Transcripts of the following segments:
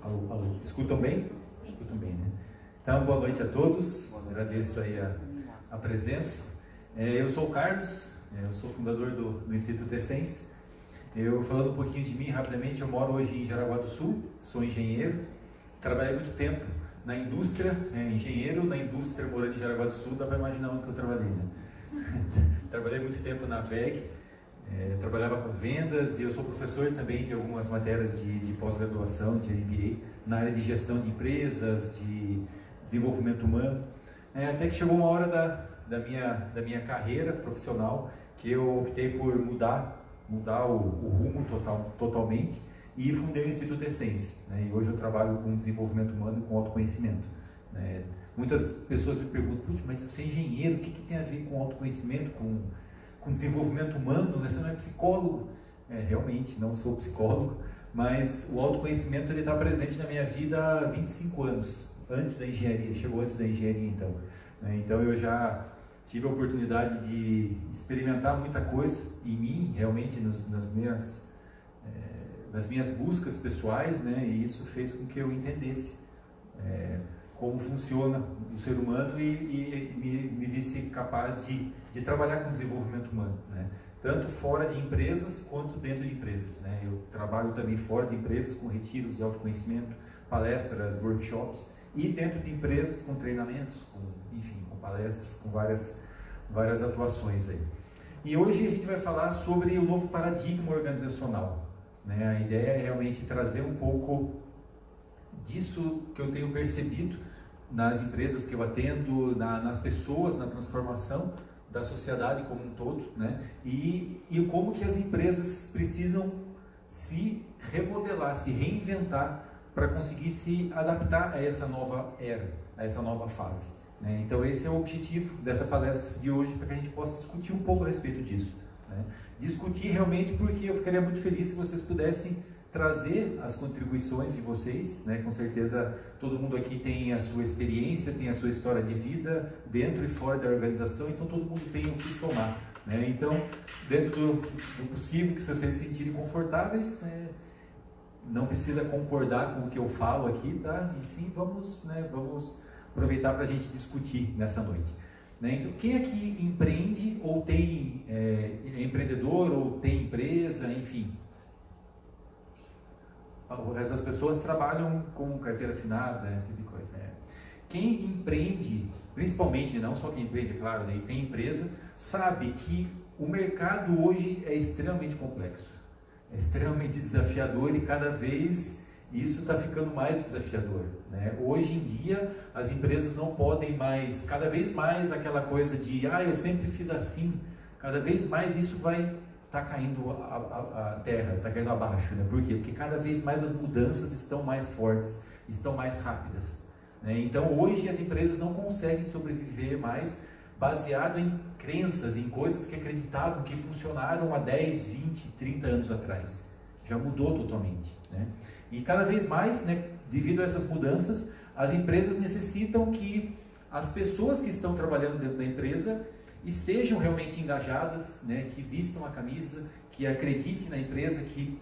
Alô, alô. Escutam bem? Escutam bem, né? Então, boa noite a todos. Agradeço aí a presença. Eu sou o Carlos, eu sou fundador do Instituto Essence. Eu, falando um pouquinho de mim rapidamente, eu moro hoje em Jaraguá do Sul, sou engenheiro, trabalhei muito tempo na indústria, engenheiro na indústria, morando em Jaraguá do Sul, dá para imaginar onde que eu trabalhei, né? Trabalhei muito tempo na VEG, trabalhava com vendas e eu sou professor também de algumas matérias de pós-graduação, de MBA, na área de gestão de empresas, de desenvolvimento humano, até que chegou uma hora da minha carreira profissional que eu optei por mudar o rumo totalmente e fundei o Instituto Essence, né? E hoje eu trabalho com desenvolvimento humano e com autoconhecimento, né? Muitas pessoas me perguntam, mas você é engenheiro, o que tem a ver com autoconhecimento, com desenvolvimento humano, né? Você não é psicólogo? Realmente, não sou psicólogo, mas o autoconhecimento está presente na minha vida há 25 anos, antes da engenharia, chegou antes da engenharia então, né? Então eu já tive a oportunidade de experimentar muita coisa em mim, realmente, nas minhas buscas pessoais, né? E isso fez com que eu entendesse como funciona o ser humano e me visse capaz de trabalhar com desenvolvimento humano, né? Tanto fora de empresas quanto dentro de empresas, né? Eu trabalho também fora de empresas com retiros de autoconhecimento, palestras, workshops, e dentro de empresas com treinamentos, com palestras, com várias atuações aí. E hoje a gente vai falar sobre o novo paradigma organizacional, né? A ideia é realmente trazer um pouco disso que eu tenho percebido nas empresas que eu atendo, nas pessoas, na transformação da sociedade como um todo, né? E como que as empresas precisam se remodelar, se reinventar para conseguir se adaptar a essa nova era, a essa nova fase, né? Então esse é o objetivo dessa palestra de hoje, para que a gente possa discutir um pouco a respeito disso, né? Discutir realmente porque eu ficaria muito feliz se vocês pudessem trazer as contribuições de vocês, né? Com certeza todo mundo aqui tem a sua experiência, tem a sua história de vida dentro e fora da organização, então todo mundo tem o que somar, né? Então, dentro do possível, que vocês se sentirem confortáveis, né? Não precisa concordar com o que eu falo aqui, tá? E sim, vamos aproveitar para a gente discutir nessa noite, né? Então, quem aqui empreende ou tem é empreendedor ou tem empresa, enfim? O resto das pessoas trabalham com carteira assinada, esse tipo de coisa, né? Quem empreende, principalmente, não só quem empreende, é claro, né, e tem empresa, sabe que o mercado hoje é extremamente complexo, é extremamente desafiador e cada vez isso está ficando mais desafiador, né? Hoje em dia as empresas não podem mais, cada vez mais aquela coisa de eu sempre fiz assim, cada vez mais isso vai está caindo a terra, está caindo abaixo, né? Por quê? Porque cada vez mais as mudanças estão mais fortes, estão mais rápidas, né? Então hoje as empresas não conseguem sobreviver mais baseado em crenças, em coisas que acreditavam que funcionaram há 10, 20, 30 anos atrás. Já mudou totalmente, né? E cada vez mais, né, devido a essas mudanças, as empresas necessitam que as pessoas que estão trabalhando dentro da empresa estejam realmente engajadas, né, que vistam a camisa, que acreditem na empresa, que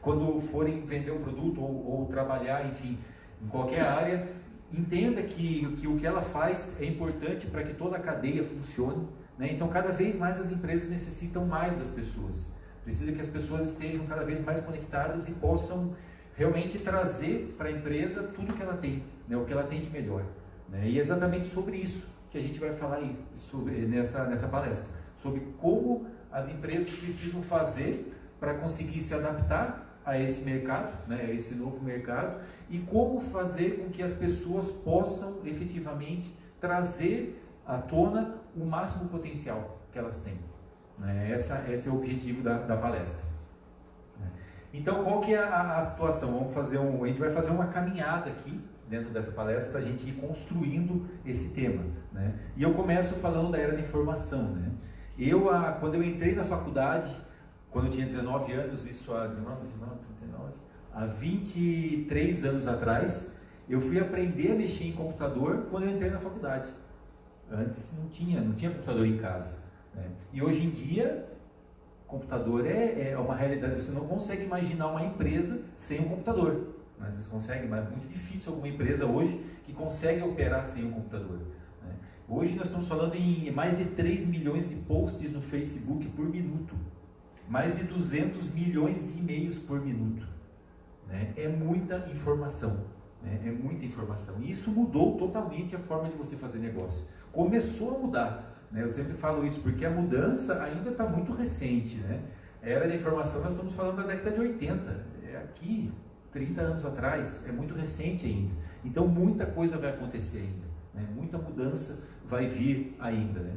quando forem vender um produto ou trabalhar, enfim, em qualquer área, entenda que o que ela faz é importante para que toda a cadeia funcione, né? Então cada vez mais as empresas necessitam mais das pessoas, precisa que as pessoas estejam cada vez mais conectadas e possam realmente trazer para a empresa tudo que ela tem, né, o que ela tem de melhor, né? E é exatamente sobre isso que a gente vai falar nessa palestra, sobre como as empresas precisam fazer para conseguir se adaptar a esse mercado, né, a esse novo mercado, e como fazer com que as pessoas possam efetivamente trazer à tona o máximo potencial que elas têm, né? Esse é o objetivo da palestra, né? Então, qual que é a situação? A gente vai fazer uma caminhada aqui dentro dessa palestra para a gente ir construindo esse tema, né? E eu começo falando da era da informação, né? Quando eu entrei na faculdade, quando eu tinha 19 anos, isso há 39, há 23 anos atrás, eu fui aprender a mexer em computador quando eu entrei na faculdade. Antes não tinha computador em casa, né? E hoje em dia, computador é uma realidade. Você não consegue imaginar uma empresa sem um computador. né? Vocês conseguem, mas é muito difícil alguma empresa hoje que consegue operar sem um computador, né? Hoje nós estamos falando em mais de 3 milhões de posts no Facebook por minuto, mais de 200 milhões de e-mails por minuto, né? É muita informação, né? É muita informação. E isso mudou totalmente a forma de você fazer negócio. Começou a mudar, né? Eu sempre falo isso porque a mudança ainda está muito recente, né? A era da informação, nós estamos falando da década de 80, é aqui, 30 anos atrás, é muito recente ainda. Então muita coisa vai acontecer ainda, né? Muita mudança vai vir ainda, né?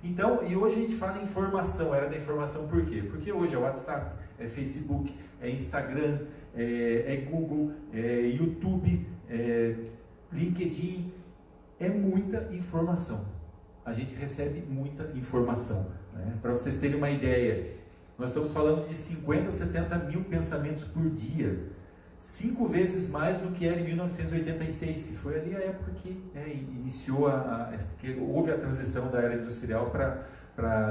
Então, e hoje a gente fala em informação, era da informação por quê? Porque hoje é WhatsApp, é Facebook, é Instagram, é Google, é YouTube, é LinkedIn, é muita informação. A gente recebe muita informação, né? Para vocês terem uma ideia, nós estamos falando de 50 a 70 mil pensamentos por dia, 5 vezes mais do que era em 1986, que foi ali a época que iniciou, que houve a transição da era industrial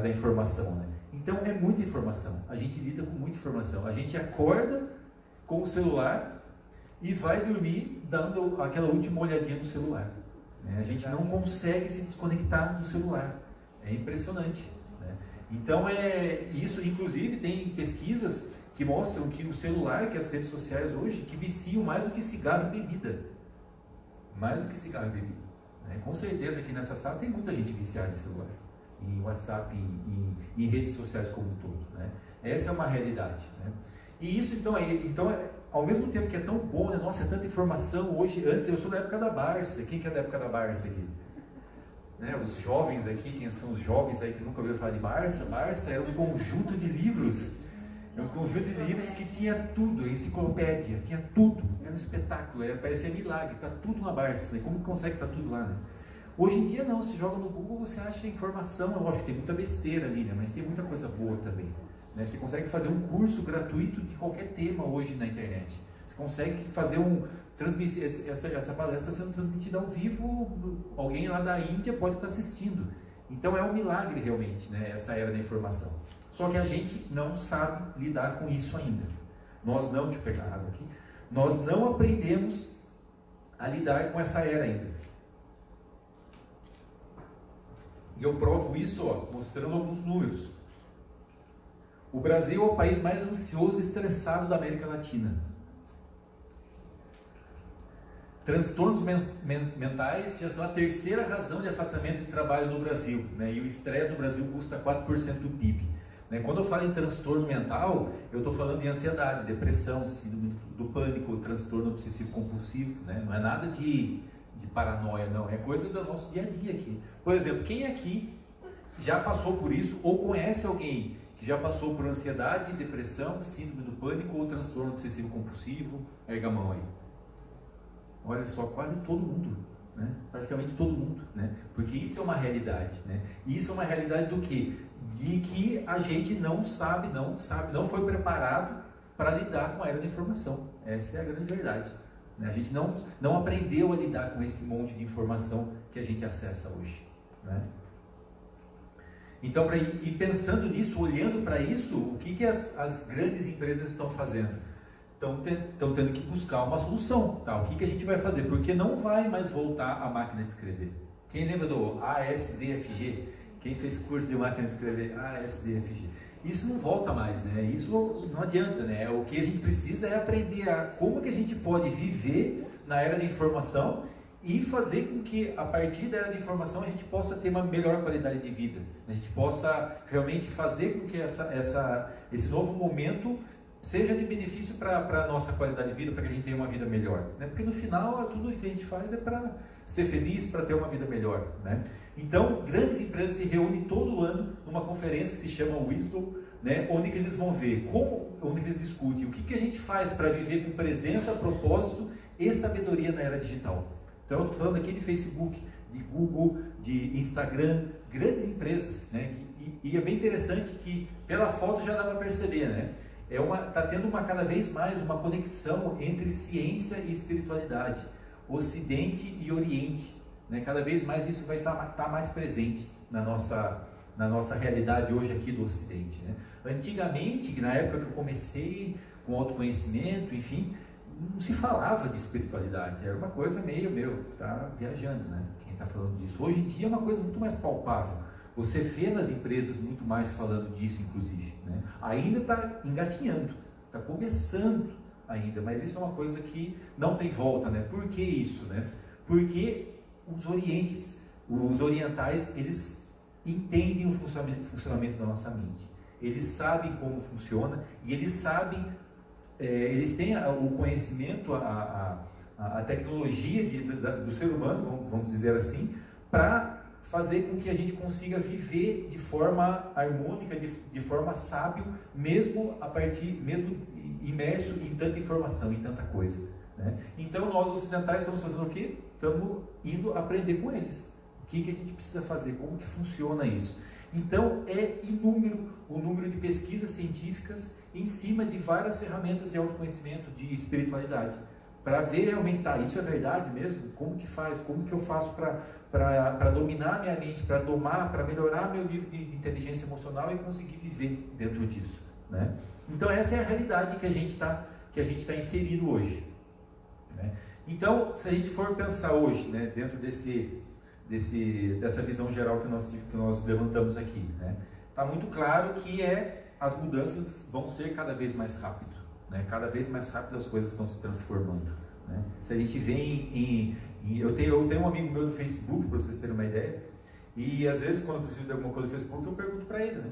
da informação, né? Então é muita informação, a gente lida com muita informação, a gente acorda com o celular e vai dormir dando aquela última olhadinha no celular, né? A gente não consegue se desconectar do celular, é impressionante, né? Então isso, inclusive tem pesquisas que mostram que o celular, que as redes sociais hoje, que viciam mais do que cigarro e bebida. Mais do que cigarro e bebida, né? Com certeza aqui nessa sala tem muita gente viciada em celular, em WhatsApp, em redes sociais como um todo, né? Essa é uma realidade, né? E isso então, ao mesmo tempo que é tão bom, né? Nossa, é tanta informação hoje. Antes, eu sou da época da Barça. Quem que é da época da Barça aqui? Né? Os jovens aqui, quem são os jovens aí que nunca ouviram falar de Barça? Barça era um conjunto de livros. É um conjunto de livros que tinha tudo, enciclopédia, tinha tudo, era um espetáculo, parecia milagre, está tudo na Barça, né? Como consegue estar tudo lá, né? Hoje em dia não, se joga no Google, você acha informação, lógico que tem muita besteira ali, né? Mas tem muita coisa boa também, né? Você consegue fazer um curso gratuito de qualquer tema hoje na internet, você consegue fazer essa palestra sendo transmitida ao vivo, alguém lá da Índia pode estar assistindo, então é um milagre realmente, né? Essa era da informação. Só que a gente não sabe lidar com isso ainda. Nós não, deixa eu pegar água aqui, nós não aprendemos a lidar com essa era ainda. E eu provo isso, mostrando alguns números. O Brasil é o país mais ansioso e estressado da América Latina. Transtornos mentais já são a terceira razão de afastamento de trabalho no Brasil, né? E o estresse no Brasil custa 4% do PIB. Quando eu falo em transtorno mental, eu estou falando de ansiedade, depressão, síndrome do pânico, transtorno obsessivo compulsivo, né? Não é nada de paranoia, não, é coisa do nosso dia a dia aqui. Por exemplo, quem aqui já passou por isso ou conhece alguém que já passou por ansiedade, depressão, síndrome do pânico ou transtorno obsessivo compulsivo? Erga a mão aí. Olha só, quase todo mundo, né? Praticamente todo mundo, né? Porque isso é uma realidade, né? E isso é uma realidade do quê? De que a gente não foi preparado para lidar com a era da informação. Essa é a grande verdade, né? A gente não aprendeu a lidar com esse monte de informação que a gente acessa hoje, né? Então, e pensando nisso, olhando para isso, o que as grandes empresas estão fazendo? Estão tendo que buscar uma solução, tá? O que a gente vai fazer? Porque não vai mais voltar a máquina de escrever. Quem lembra do ASDFG? Quem fez curso de máquina de escrever? ASDFG. Isso não volta mais, né? Isso não adianta, né? O que a gente precisa é aprender como que a gente pode viver na era da informação e fazer com que, a partir da era da informação, a gente possa ter uma melhor qualidade de vida. A gente possa realmente fazer com que esse novo momento seja de benefício para a nossa qualidade de vida, para que a gente tenha uma vida melhor, né? Porque no final, tudo que a gente faz é para ser feliz, para ter uma vida melhor, né? Então, grandes empresas se reúnem todo ano numa conferência que se chama Wisdom, né? Onde que eles vão ver, onde eles discutem o que a gente faz para viver com presença, propósito e sabedoria na era digital. Então, eu estou falando aqui de Facebook, de Google, de Instagram, grandes empresas, né? E é bem interessante que, pela foto já dá para perceber, né? Está tendo cada vez mais uma conexão entre ciência e espiritualidade, Ocidente e Oriente, né? Cada vez mais isso vai estar mais presente na nossa realidade hoje aqui do Ocidente, né? Antigamente, na época que eu comecei com autoconhecimento, enfim, não se falava de espiritualidade, era uma coisa meio, tá viajando, né? Quem está falando disso. Hoje em dia é uma coisa muito mais palpável. Você vê nas empresas muito mais falando disso, inclusive, né? Ainda está engatinhando, está começando ainda, mas isso é uma coisa que não tem volta, né? Por que isso, né? Porque os orientais, eles entendem o funcionamento da nossa mente. Eles sabem como funciona e eles sabem, eles têm o conhecimento, a tecnologia do ser humano, vamos dizer assim, para fazer com que a gente consiga viver de forma harmônica, de forma sábio, mesmo imerso em tanta informação, em tanta coisa, né? Então nós ocidentais estamos fazendo o quê? Estamos indo aprender com eles. O que a gente precisa fazer? Como que funciona isso? Então é inúmero o número de pesquisas científicas em cima de várias ferramentas de autoconhecimento, de espiritualidade, para ver realmente, tá, isso é verdade mesmo? Como que faz? Como que eu faço para dominar minha mente, para domar, para melhorar meu nível de inteligência emocional e conseguir viver dentro disso, né? Então essa é a realidade que a gente está inserido hoje, né? Então, se a gente for pensar hoje, né, dentro dessa visão geral que nós levantamos aqui, né, está muito claro que as mudanças vão ser cada vez mais rápido, né? Cada vez mais rápido as coisas estão se transformando, né? Se a gente vê eu tenho um amigo meu no Facebook, para vocês terem uma ideia, e às vezes quando eu preciso de alguma coisa no Facebook eu pergunto para ele, né?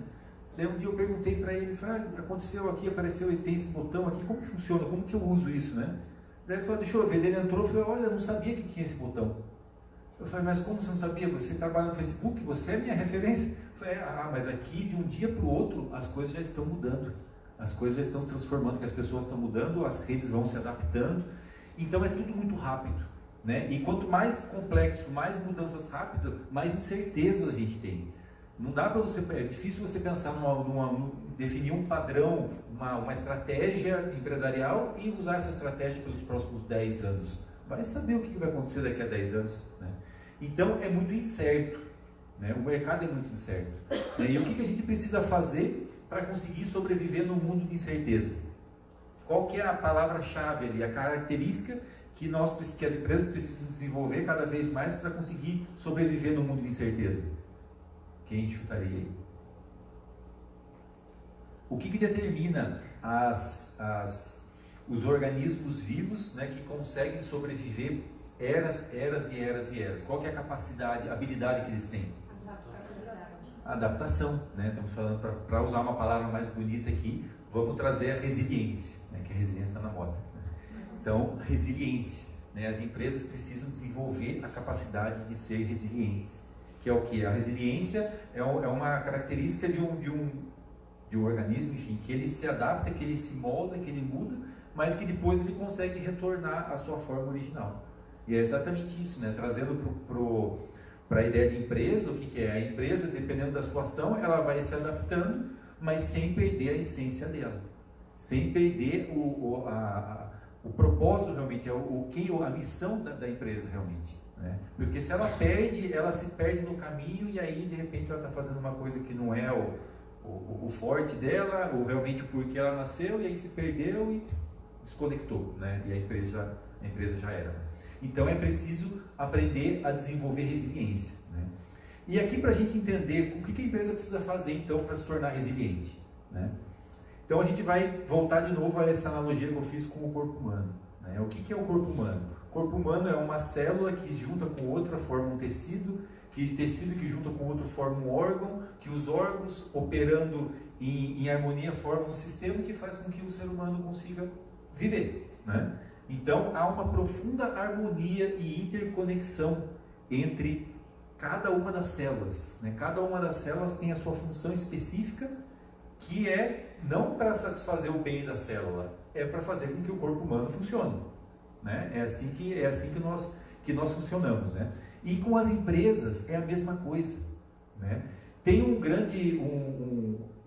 Daí um dia eu perguntei para ele, falei, aconteceu aqui, apareceu e tem esse botão aqui, como que funciona, como que eu uso isso, né? Daí ele falou, deixa eu ver, daí ele entrou e falou, olha, eu não sabia que tinha esse botão. Eu falei, mas como você não sabia? Você trabalha no Facebook, você é minha referência. Eu falei, mas aqui de um dia para o outro as coisas já estão mudando, as coisas já estão se transformando, que as pessoas estão mudando, as redes vão se adaptando, então é tudo muito rápido, né? E quanto mais complexo, mais mudanças rápidas, mais incertezas a gente tem. Não dá para é difícil você pensar definir um padrão, uma estratégia empresarial e usar essa estratégia pelos próximos 10 anos. Vai saber o que vai acontecer daqui a 10 anos, né? Então é muito incerto, né? O mercado é muito incerto, né? E o que a gente precisa fazer para conseguir sobreviver no mundo de incerteza? Qual que é a palavra-chave ali, a característica que as empresas precisam desenvolver cada vez mais para conseguir sobreviver no mundo de incerteza? Quem chutaria aí? O que determina os organismos vivos, né, que conseguem sobreviver eras e eras e eras? Qual que é a capacidade, a habilidade que eles têm? Adaptação, né? Estamos falando, para usar uma palavra mais bonita aqui, vamos trazer a resiliência, né, que a resiliência está na moda, né? Então, resiliência, né? As empresas precisam desenvolver a capacidade de ser resilientes, que é o que? A resiliência é uma característica de um organismo, enfim, que ele se adapta, que ele se molda, que ele muda, mas que depois ele consegue retornar à sua forma original. E é exatamente isso, né? Trazendo para a ideia de empresa, o que é? A empresa, dependendo da situação, ela vai se adaptando, mas sem perder a essência dela, sem perder o propósito realmente, a missão da empresa realmente, né? Porque se ela se perde no caminho e aí de repente ela está fazendo uma coisa que não é o forte dela, ou realmente o porquê ela nasceu, e aí se perdeu e desconectou, né? E a empresa já era. Então é preciso aprender a desenvolver resiliência, né? E aqui para a gente entender o que a empresa precisa fazer então para se tornar resiliente, né? Então a gente vai voltar de novo a essa analogia que eu fiz com o corpo humano, né? O que é o corpo humano? O corpo humano é uma célula que junta com outra forma um tecido que junta com outro forma um órgão, que os órgãos operando em harmonia formam um sistema que faz com que o ser humano consiga viver, né? Então há uma profunda harmonia e interconexão entre cada uma das células, né? Cada uma das células tem a sua função específica, que é não para satisfazer o bem da célula, é para fazer com que o corpo humano funcione, né? É assim que nós funcionamos, né? E com as empresas é a mesma coisa, né? Tem alguém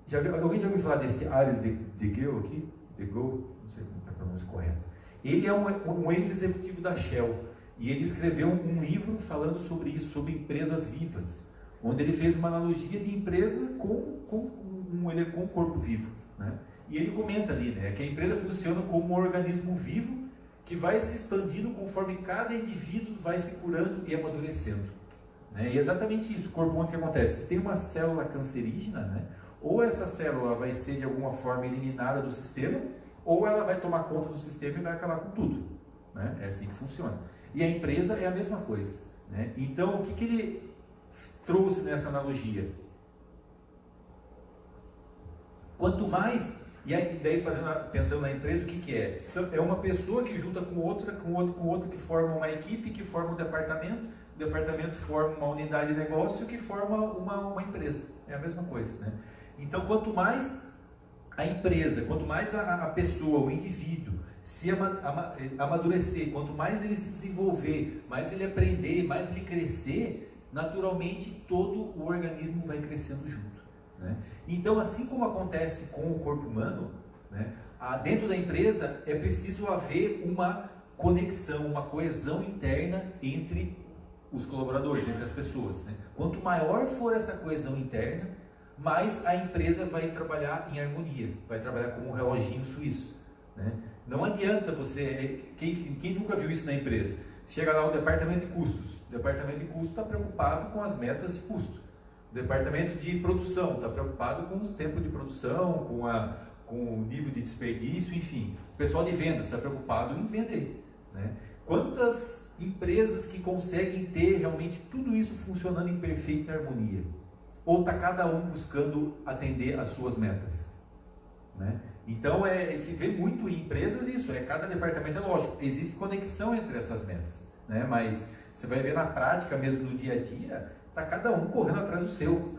já ouviu falar desse Ares de Gale aqui? De Gale? Não sei como é a pronúncia correta. Ele é um ex-executivo da Shell e ele escreveu um livro falando sobre isso, sobre empresas vivas, onde ele fez uma analogia de empresa com um corpo vivo, né? E ele comenta ali, né, que a empresa funciona como um organismo vivo que vai se expandindo conforme cada indivíduo vai se curando e amadurecendo. Né? E é exatamente isso, o corpo humano que acontece. Se tem uma célula cancerígena, né? Ou essa célula vai ser de alguma forma eliminada do sistema, ou ela vai tomar conta do sistema e vai acabar com tudo. Né? É assim que funciona. E a empresa é a mesma coisa. Né? Então, o que ele trouxe nessa analogia? Quanto mais, e aí daí pensando na empresa, o que é? É uma pessoa que junta com outra, que forma uma equipe, que forma um departamento, o departamento forma uma unidade de negócio que forma uma empresa. É a mesma coisa. Né? Então, quanto mais a empresa, quanto mais a pessoa, o indivíduo, se amadurecer, quanto mais ele se desenvolver, mais ele aprender, mais ele crescer, naturalmente todo o organismo vai crescendo junto. Né? Então, assim como acontece com o corpo humano, né, dentro da empresa é preciso haver uma conexão, uma coesão interna entre os colaboradores, entre as pessoas. Né? Quanto maior for essa coesão interna, mais a empresa vai trabalhar em harmonia, vai trabalhar como um reloginho suíço. Né? Não adianta você, quem nunca viu isso na empresa, chega lá o departamento de custos, o departamento de custos está preocupado com as metas de custo, o departamento de produção está preocupado com o tempo de produção, com o nível de desperdício, enfim, o pessoal de vendas está preocupado em vender. Né? Quantas empresas que conseguem ter realmente tudo isso funcionando em perfeita harmonia? Ou está cada um buscando atender às suas metas? Né? Então, se vê muito em empresas isso, cada departamento, é lógico, existe conexão entre essas metas, né? Mas você vai ver na prática mesmo, no dia a dia, está cada um correndo atrás do seu,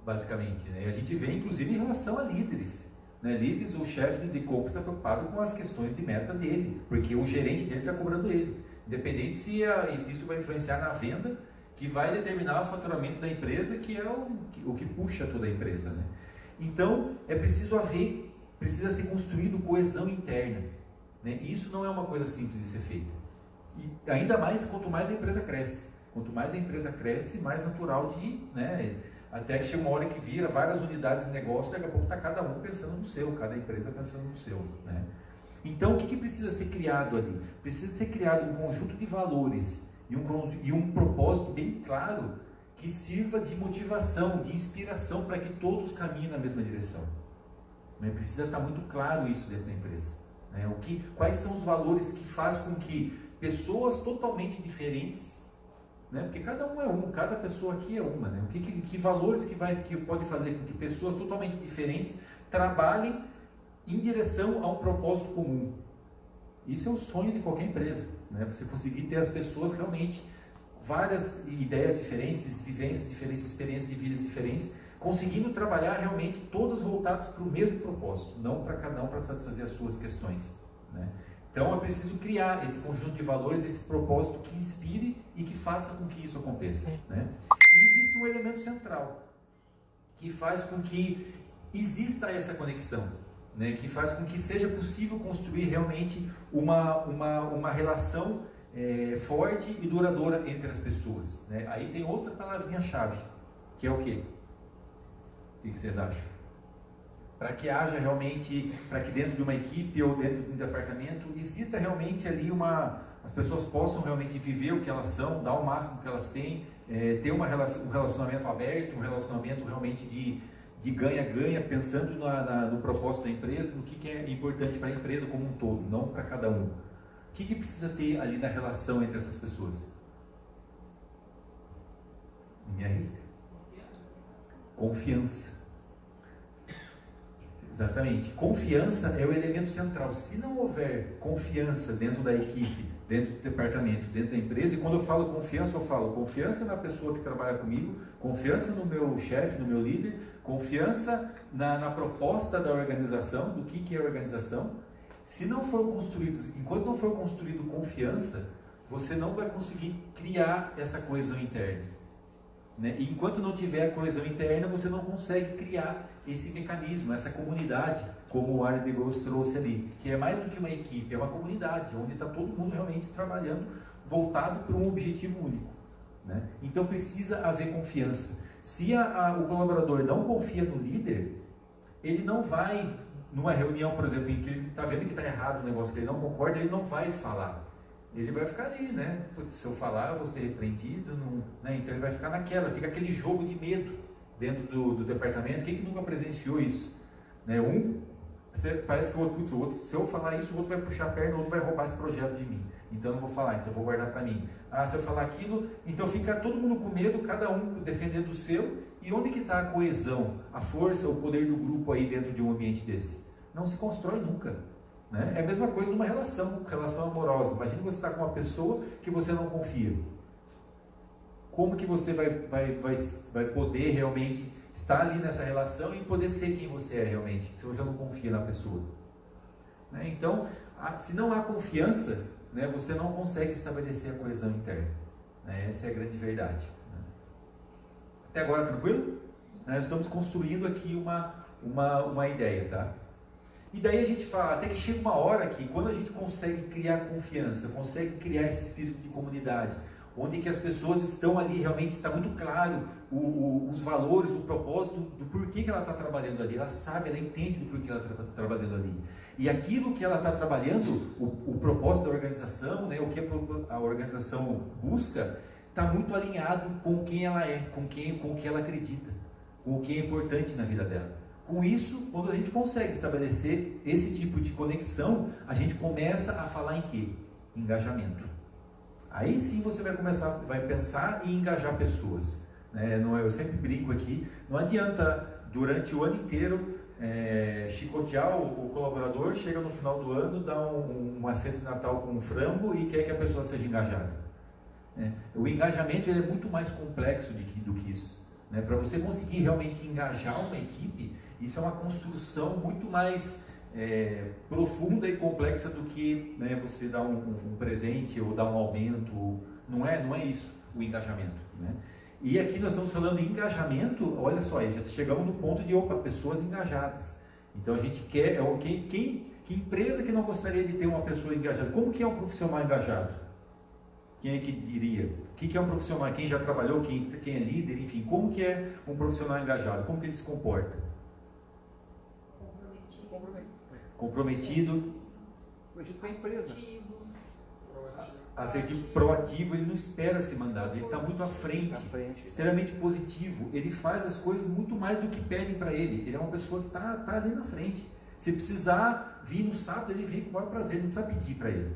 basicamente. Né? E a gente vê, inclusive, em relação a líderes. Né? Líderes, o chefe de compra está preocupado com as questões de meta dele, porque o gerente dele está cobrando ele. Independente se isso vai influenciar na venda, que vai determinar o faturamento da empresa, que é o que puxa toda a empresa. Né? Então, precisa ser construído coesão interna. Né? E isso não é uma coisa simples de ser feita. E ainda mais, quanto mais a empresa cresce. Quanto mais a empresa cresce, mais natural de... Né? Até que chega uma hora que vira várias unidades de negócio, daqui a pouco está cada um pensando no seu, cada empresa pensando no seu. Né? Então, o que precisa ser criado ali? Precisa ser criado um conjunto de valores e um propósito bem claro que sirva de motivação, de inspiração para que todos caminhem na mesma direção. Né? Precisa estar muito claro isso dentro da empresa. Né? Quais são os valores que faz com que pessoas totalmente diferentes, né? Porque cada um é cada pessoa aqui é uma. Né? Que valores que pode fazer com que pessoas totalmente diferentes trabalhem em direção a um propósito comum? Isso é o sonho de qualquer empresa. Né? Você conseguir ter as pessoas realmente várias ideias diferentes, vivências diferentes, experiências de vidas diferentes, conseguindo trabalhar realmente todas voltadas para o mesmo propósito, não para cada um para satisfazer as suas questões. Né? Então é preciso criar esse conjunto de valores, esse propósito que inspire e que faça com que isso aconteça. Né? E existe um elemento central que faz com que exista essa conexão, né? Que faz com que seja possível construir realmente uma relação forte e duradoura entre as pessoas. Né? Aí tem outra palavrinha-chave, que é o quê? O que vocês acham? Para que haja realmente, para que dentro de uma equipe ou dentro de um departamento exista realmente ali as pessoas possam realmente viver o que elas são, dar o máximo que elas têm, ter um relacionamento aberto, um relacionamento realmente de ganha-ganha, pensando no propósito da empresa, no que é importante para a empresa como um todo, não para cada um. O que precisa ter ali na relação entre essas pessoas? Ninguém arrisca? Confiança. Exatamente. Confiança é o elemento central. Se não houver confiança dentro da equipe, dentro do departamento, dentro da empresa, e quando eu falo confiança, eu falo confiança na pessoa que trabalha comigo, confiança no meu chefe, no meu líder, confiança na proposta da organização, do que é a organização. Se não for construído, enquanto não for construído confiança, você não vai conseguir criar essa coesão interna. Né? E enquanto não tiver a coesão interna, você não consegue criar esse mecanismo, essa comunidade, como o Art de Ghost trouxe ali, que é mais do que uma equipe, é uma comunidade, onde está todo mundo realmente trabalhando, voltado para um objetivo único. Né? Então precisa haver confiança. Se o colaborador não confia no líder, ele não vai numa reunião, por exemplo, em que ele está vendo que está errado um negócio que ele não concorda, ele não vai falar. Ele vai ficar ali, né? Putz, se eu falar, eu vou ser repreendido, não, né? Então ele vai ficar naquela, fica aquele jogo de medo dentro do departamento. Quem que nunca presenciou isso? Né? Parece que o outro, putz, o outro, se eu falar isso, o outro vai puxar a perna, o outro vai roubar esse projeto de mim. Então eu não vou falar, então eu vou guardar para mim. Ah, se eu falar aquilo, então fica todo mundo com medo, cada um defendendo o seu. E onde que está a coesão, a força, o poder do grupo aí dentro de um ambiente desse? Não se constrói nunca. Né? É a mesma coisa numa relação amorosa. Imagina você estar com uma pessoa que você não confia. Como que você vai poder realmente estar ali nessa relação e poder ser quem você é realmente, se você não confia na pessoa? Né? Então, se não há confiança, né, você não consegue estabelecer a coesão interna. Né? Essa é a grande verdade. Né? Até agora, tranquilo? Nós estamos construindo aqui uma ideia, tá? E daí a gente fala, até que chega uma hora que, quando a gente consegue criar confiança, consegue criar esse espírito de comunidade, onde que as pessoas estão ali, realmente está muito claro os valores, o propósito do porquê que ela está trabalhando ali, ela sabe, ela entende do porquê ela está trabalhando ali. E aquilo que ela está trabalhando, o propósito da organização, né, o que a organização busca, está muito alinhado com quem ela é, com o que ela acredita, com o que é importante na vida dela. Com isso, quando a gente consegue estabelecer esse tipo de conexão, a gente começa a falar em quê? Engajamento. Aí sim você vai pensar em engajar pessoas. Né? Eu sempre brinco aqui, não adianta durante o ano inteiro chicotear o colaborador, chega no final do ano, dá uma cesta de Natal com um frango e quer que a pessoa seja engajada. O engajamento ele é muito mais complexo do que isso. Né? Para você conseguir realmente engajar uma equipe, isso é uma construção muito mais profunda e complexa do que, né, você dar um presente ou dar um aumento. Não é isso o engajamento. Né? E aqui nós estamos falando de engajamento, olha só, já chegamos no ponto de pessoas engajadas. Então a gente quer, que empresa que não gostaria de ter uma pessoa engajada? Como que é um profissional engajado? Quem é que diria? O que é um profissional? Quem já trabalhou, quem é líder, enfim, como que é um profissional engajado? Como que ele se comporta? Comprometido com a empresa. Assertivo, proativo, ele não espera ser mandado, ele está muito à frente, extremamente positivo, ele faz as coisas muito mais do que pedem para ele, ele é uma pessoa que está ali na frente. Se precisar vir no sábado, ele vem com o maior prazer, ele não precisa pedir para ele.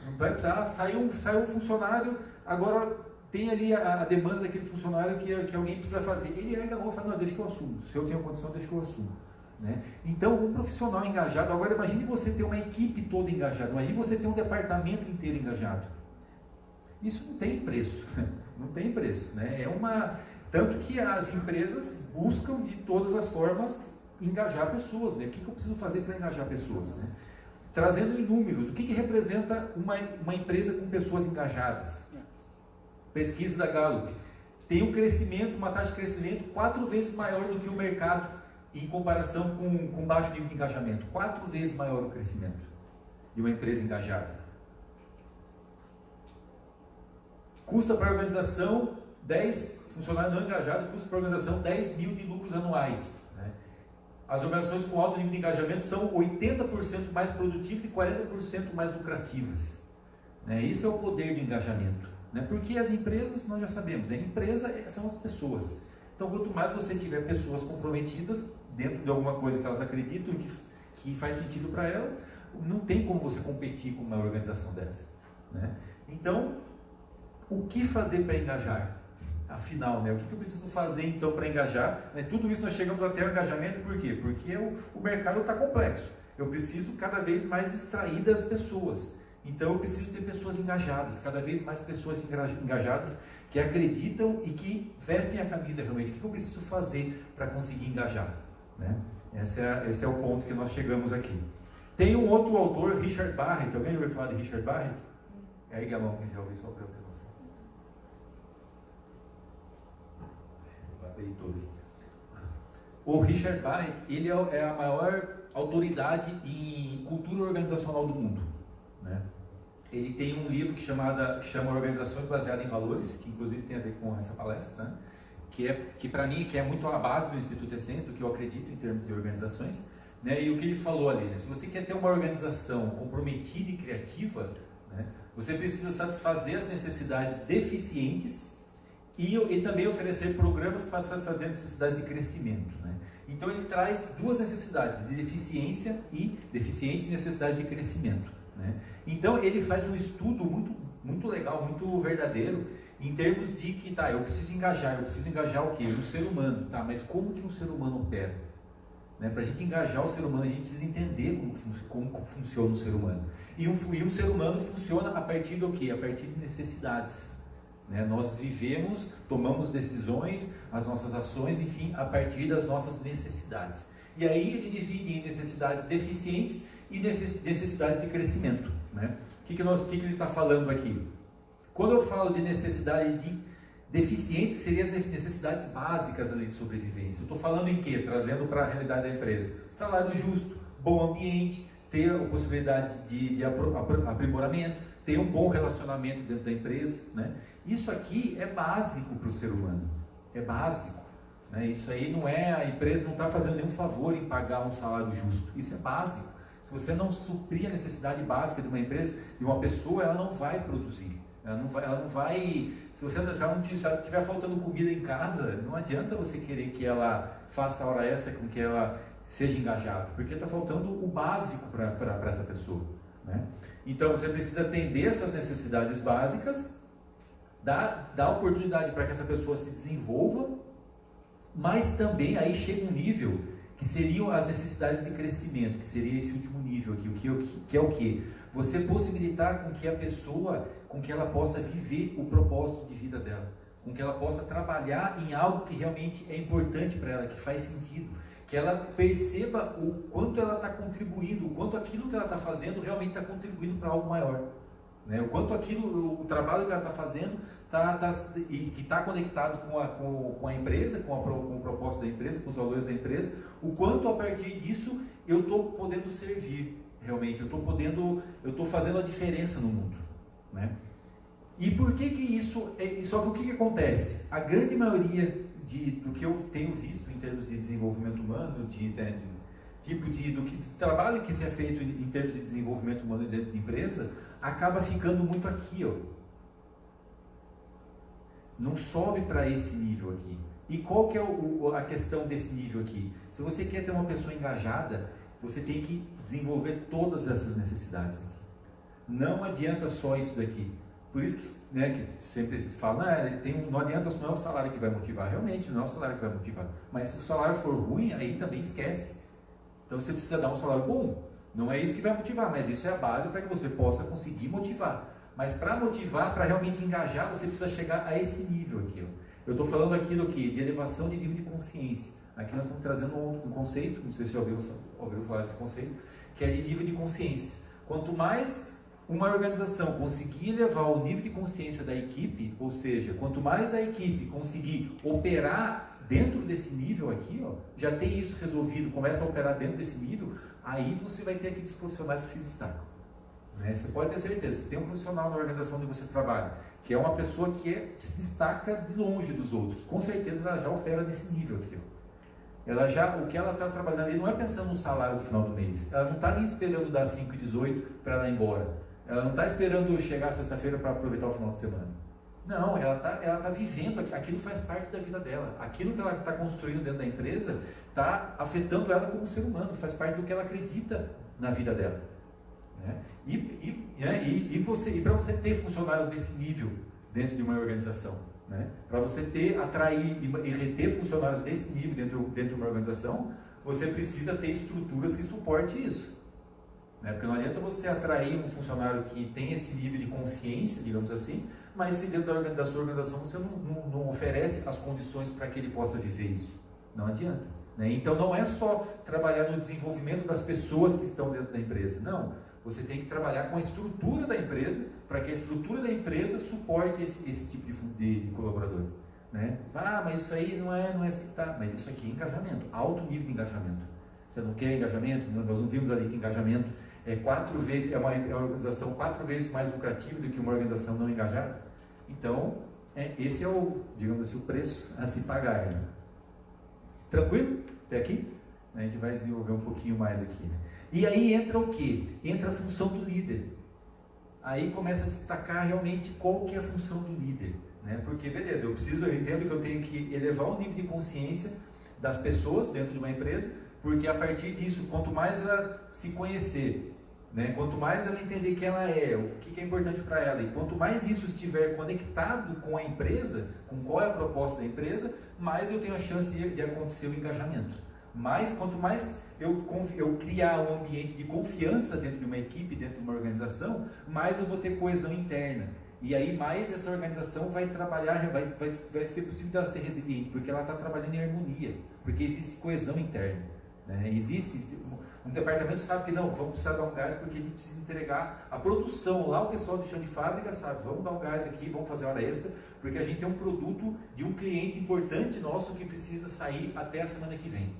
Não vai precisar, saiu um funcionário, agora tem ali a demanda daquele funcionário que alguém precisa fazer. Ele erga a mão e fala, não, deixa que eu assumo, se eu tenho condição, deixa que eu assumo. Né? Então, um profissional engajado, agora imagine você ter uma equipe toda engajada, imagine você ter um departamento inteiro engajado. Isso não tem preço, não tem preço. Né? Tanto que as empresas buscam de todas as formas engajar pessoas. Né? O que eu preciso fazer para engajar pessoas? Né? Trazendo em números, o que representa uma empresa com pessoas engajadas? Pesquisa da Gallup. Tem um crescimento, uma taxa de crescimento 4 vezes maior do que o mercado em comparação com baixo nível de engajamento. 4 vezes maior o crescimento de uma empresa engajada. Custa para a organização 10, funcionário não engajado, custa para a organização 10 mil de lucros anuais. Né? As organizações com alto nível de engajamento são 80% mais produtivas e 40% mais lucrativas. Né? Esse é o poder do engajamento. Né? Porque as empresas, nós já sabemos, a empresa são as pessoas. Então, quanto mais você tiver pessoas comprometidas dentro de alguma coisa que elas acreditam que faz sentido para elas, não tem como você competir com uma organização dessa. Né? Então, o que fazer para engajar? Afinal, né? O que eu preciso fazer então para engajar? Né? Tudo isso nós chegamos até o engajamento, por quê? Porque o mercado está complexo. Eu preciso cada vez mais extrair das pessoas. Então eu preciso ter pessoas engajadas, cada vez mais pessoas engajadas que acreditam e que vestem a camisa realmente. O que eu preciso fazer para conseguir engajar? Né? Esse é o ponto que nós chegamos aqui. Tem um outro autor, Richard Barrett. Alguém já ouviu falar de Richard Barrett? Ergue a mão quem já ouviu, só para eu ter noção. O Richard Barrett, ele é a maior autoridade em cultura organizacional do mundo. Né? Ele tem um livro que chama Organizações Baseadas em Valores, que inclusive tem a ver com essa palestra, né? que para mim que é muito a base do Instituto Essência, do que eu acredito em termos de organizações, né? E o que ele falou ali, né? Se você quer ter uma organização comprometida e criativa, né, você precisa satisfazer as necessidades deficientes e também oferecer programas para satisfazer as necessidades de crescimento, né? Então ele traz duas necessidades, de deficiência e necessidades de crescimento, né? Então ele faz um estudo muito legal, muito verdadeiro, em termos de que, tá, eu preciso engajar o quê? O ser humano, tá, mas como que um ser humano opera? Né? Para a gente engajar o ser humano, a gente precisa entender como funciona o ser humano. E um ser humano funciona a partir do quê? A partir de necessidades. Né? Nós vivemos, tomamos decisões, as nossas ações, enfim, a partir das nossas necessidades. E aí ele divide em necessidades deficientes e necessidades de crescimento. Né? O que ele está falando aqui? Quando eu falo de necessidade de deficiente, que seriam as necessidades básicas ali de sobrevivência. Eu estou falando em quê? Trazendo para a realidade da empresa. Salário justo, bom ambiente, ter a possibilidade de aprimoramento, ter um bom relacionamento dentro da empresa, né? Isso aqui é básico para o ser humano. É básico. Né? Isso aí não é, a empresa não está fazendo nenhum favor em pagar um salário justo. Isso é básico. Se você não suprir a necessidade básica de uma empresa, de uma pessoa, ela não vai produzir. Ela não vai, se estiver faltando comida em casa, não adianta você querer que ela faça a hora extra com que ela seja engajada, porque está faltando o básico para essa pessoa. Né? Então você precisa atender essas necessidades básicas, dar oportunidade para que essa pessoa se desenvolva, mas também aí chega um nível que seriam as necessidades de crescimento, que seria esse último nível aqui, que é o que? Você possibilitar com que a pessoa, com que ela possa viver o propósito de vida dela, com que ela possa trabalhar em algo que realmente é importante para ela, que faz sentido, que ela perceba o quanto ela está contribuindo, o quanto aquilo que ela está fazendo realmente está contribuindo para algo maior, né? O quanto o trabalho que ela está fazendo e que está conectado com a empresa, com o propósito da empresa, com os valores da empresa, o quanto a partir disso eu estou podendo servir. Realmente, eu estou fazendo a diferença no mundo, né? E por que isso é? Só que o que acontece? A grande maioria do que eu tenho visto em termos de desenvolvimento humano, do trabalho que se é feito em termos de desenvolvimento humano dentro de empresa, acaba ficando muito aqui, ó. Não sobe para esse nível aqui. E qual que é a questão desse nível aqui? Se você quer ter uma pessoa engajada, você tem que desenvolver todas essas necessidades aqui. Não adianta só isso daqui. Por isso que, né, que sempre fala, não adianta, não é o salário que vai motivar. Realmente, não é o salário que vai motivar. Mas se o salário for ruim, aí também esquece. Então você precisa dar um salário bom. Não é isso que vai motivar, mas isso é a base para que você possa conseguir motivar. Mas para motivar, para realmente engajar, você precisa chegar a esse nível aqui. Ó. Eu estou falando aqui do quê? De elevação de nível de consciência. Aqui nós estamos trazendo um conceito, não sei se já ouviram falar desse conceito, que é de nível de consciência. Quanto mais uma organização conseguir elevar o nível de consciência da equipe, ou seja, quanto mais a equipe conseguir operar dentro desse nível aqui, ó, já tem isso resolvido, começa a operar dentro desse nível, aí você vai ter aqueles profissionais que se destacam. Né? Você pode ter certeza, se tem um profissional na organização onde você trabalha, que é uma pessoa que se destaca de longe dos outros, com certeza ela já opera nesse nível aqui. Ó. O que ela está trabalhando ali não é pensando no salário no final do mês. Ela não está nem esperando dar 5h18 para ela ir embora. Ela não está esperando chegar sexta-feira para aproveitar o final de semana. Não, ela tá vivendo, aquilo faz parte da vida dela. Aquilo que ela está construindo dentro da empresa está afetando ela como ser humano, faz parte do que ela acredita na vida dela. Né? E para você ter funcionários desse nível dentro de uma organização, né? Para você atrair e reter funcionários desse nível dentro de uma organização, você precisa ter estruturas que suportem isso. Né? Porque não adianta você atrair um funcionário que tem esse nível de consciência, digamos assim, mas se dentro da sua organização você não oferece as condições para que ele possa viver isso. Não adianta. Né? Então não é só trabalhar no desenvolvimento das pessoas que estão dentro da empresa. Não. Você tem que trabalhar com a estrutura da empresa, para que a estrutura da empresa suporte esse tipo de colaborador. Né? Mas isso aí não é assim, tá? Mas isso aqui é engajamento, alto nível de engajamento. Você não quer engajamento? Nós não vimos ali que engajamento é uma organização 4 vezes mais lucrativa do que uma organização não engajada. Então, esse é digamos assim, o preço a se pagar. Né? Tranquilo? Até aqui? A gente vai desenvolver um pouquinho mais aqui. Né? E aí entra o quê? Entra a função do líder. Aí começa a destacar realmente qual que é a função do líder. Né? Porque, beleza, eu entendo que eu tenho que elevar o nível de consciência das pessoas dentro de uma empresa, porque a partir disso, quanto mais ela se conhecer, né? Quanto mais ela entender quem ela é, o que é importante para ela, e quanto mais isso estiver conectado com a empresa, com qual é a proposta da empresa, mais eu tenho a chance de acontecer o engajamento. Mas quanto mais eu criar um ambiente de confiança dentro de uma equipe, dentro de uma organização, mais eu vou ter coesão interna. E aí mais essa organização vai trabalhar, vai ser possível dela ser resiliente, porque ela está trabalhando em harmonia, porque existe coesão interna. Né? Existe, um departamento sabe que não, vamos precisar dar um gás porque a gente precisa entregar a produção. Lá o pessoal do chão de fábrica sabe, vamos dar um gás aqui, vamos fazer hora extra, porque a gente tem um produto de um cliente importante nosso que precisa sair até a semana que vem.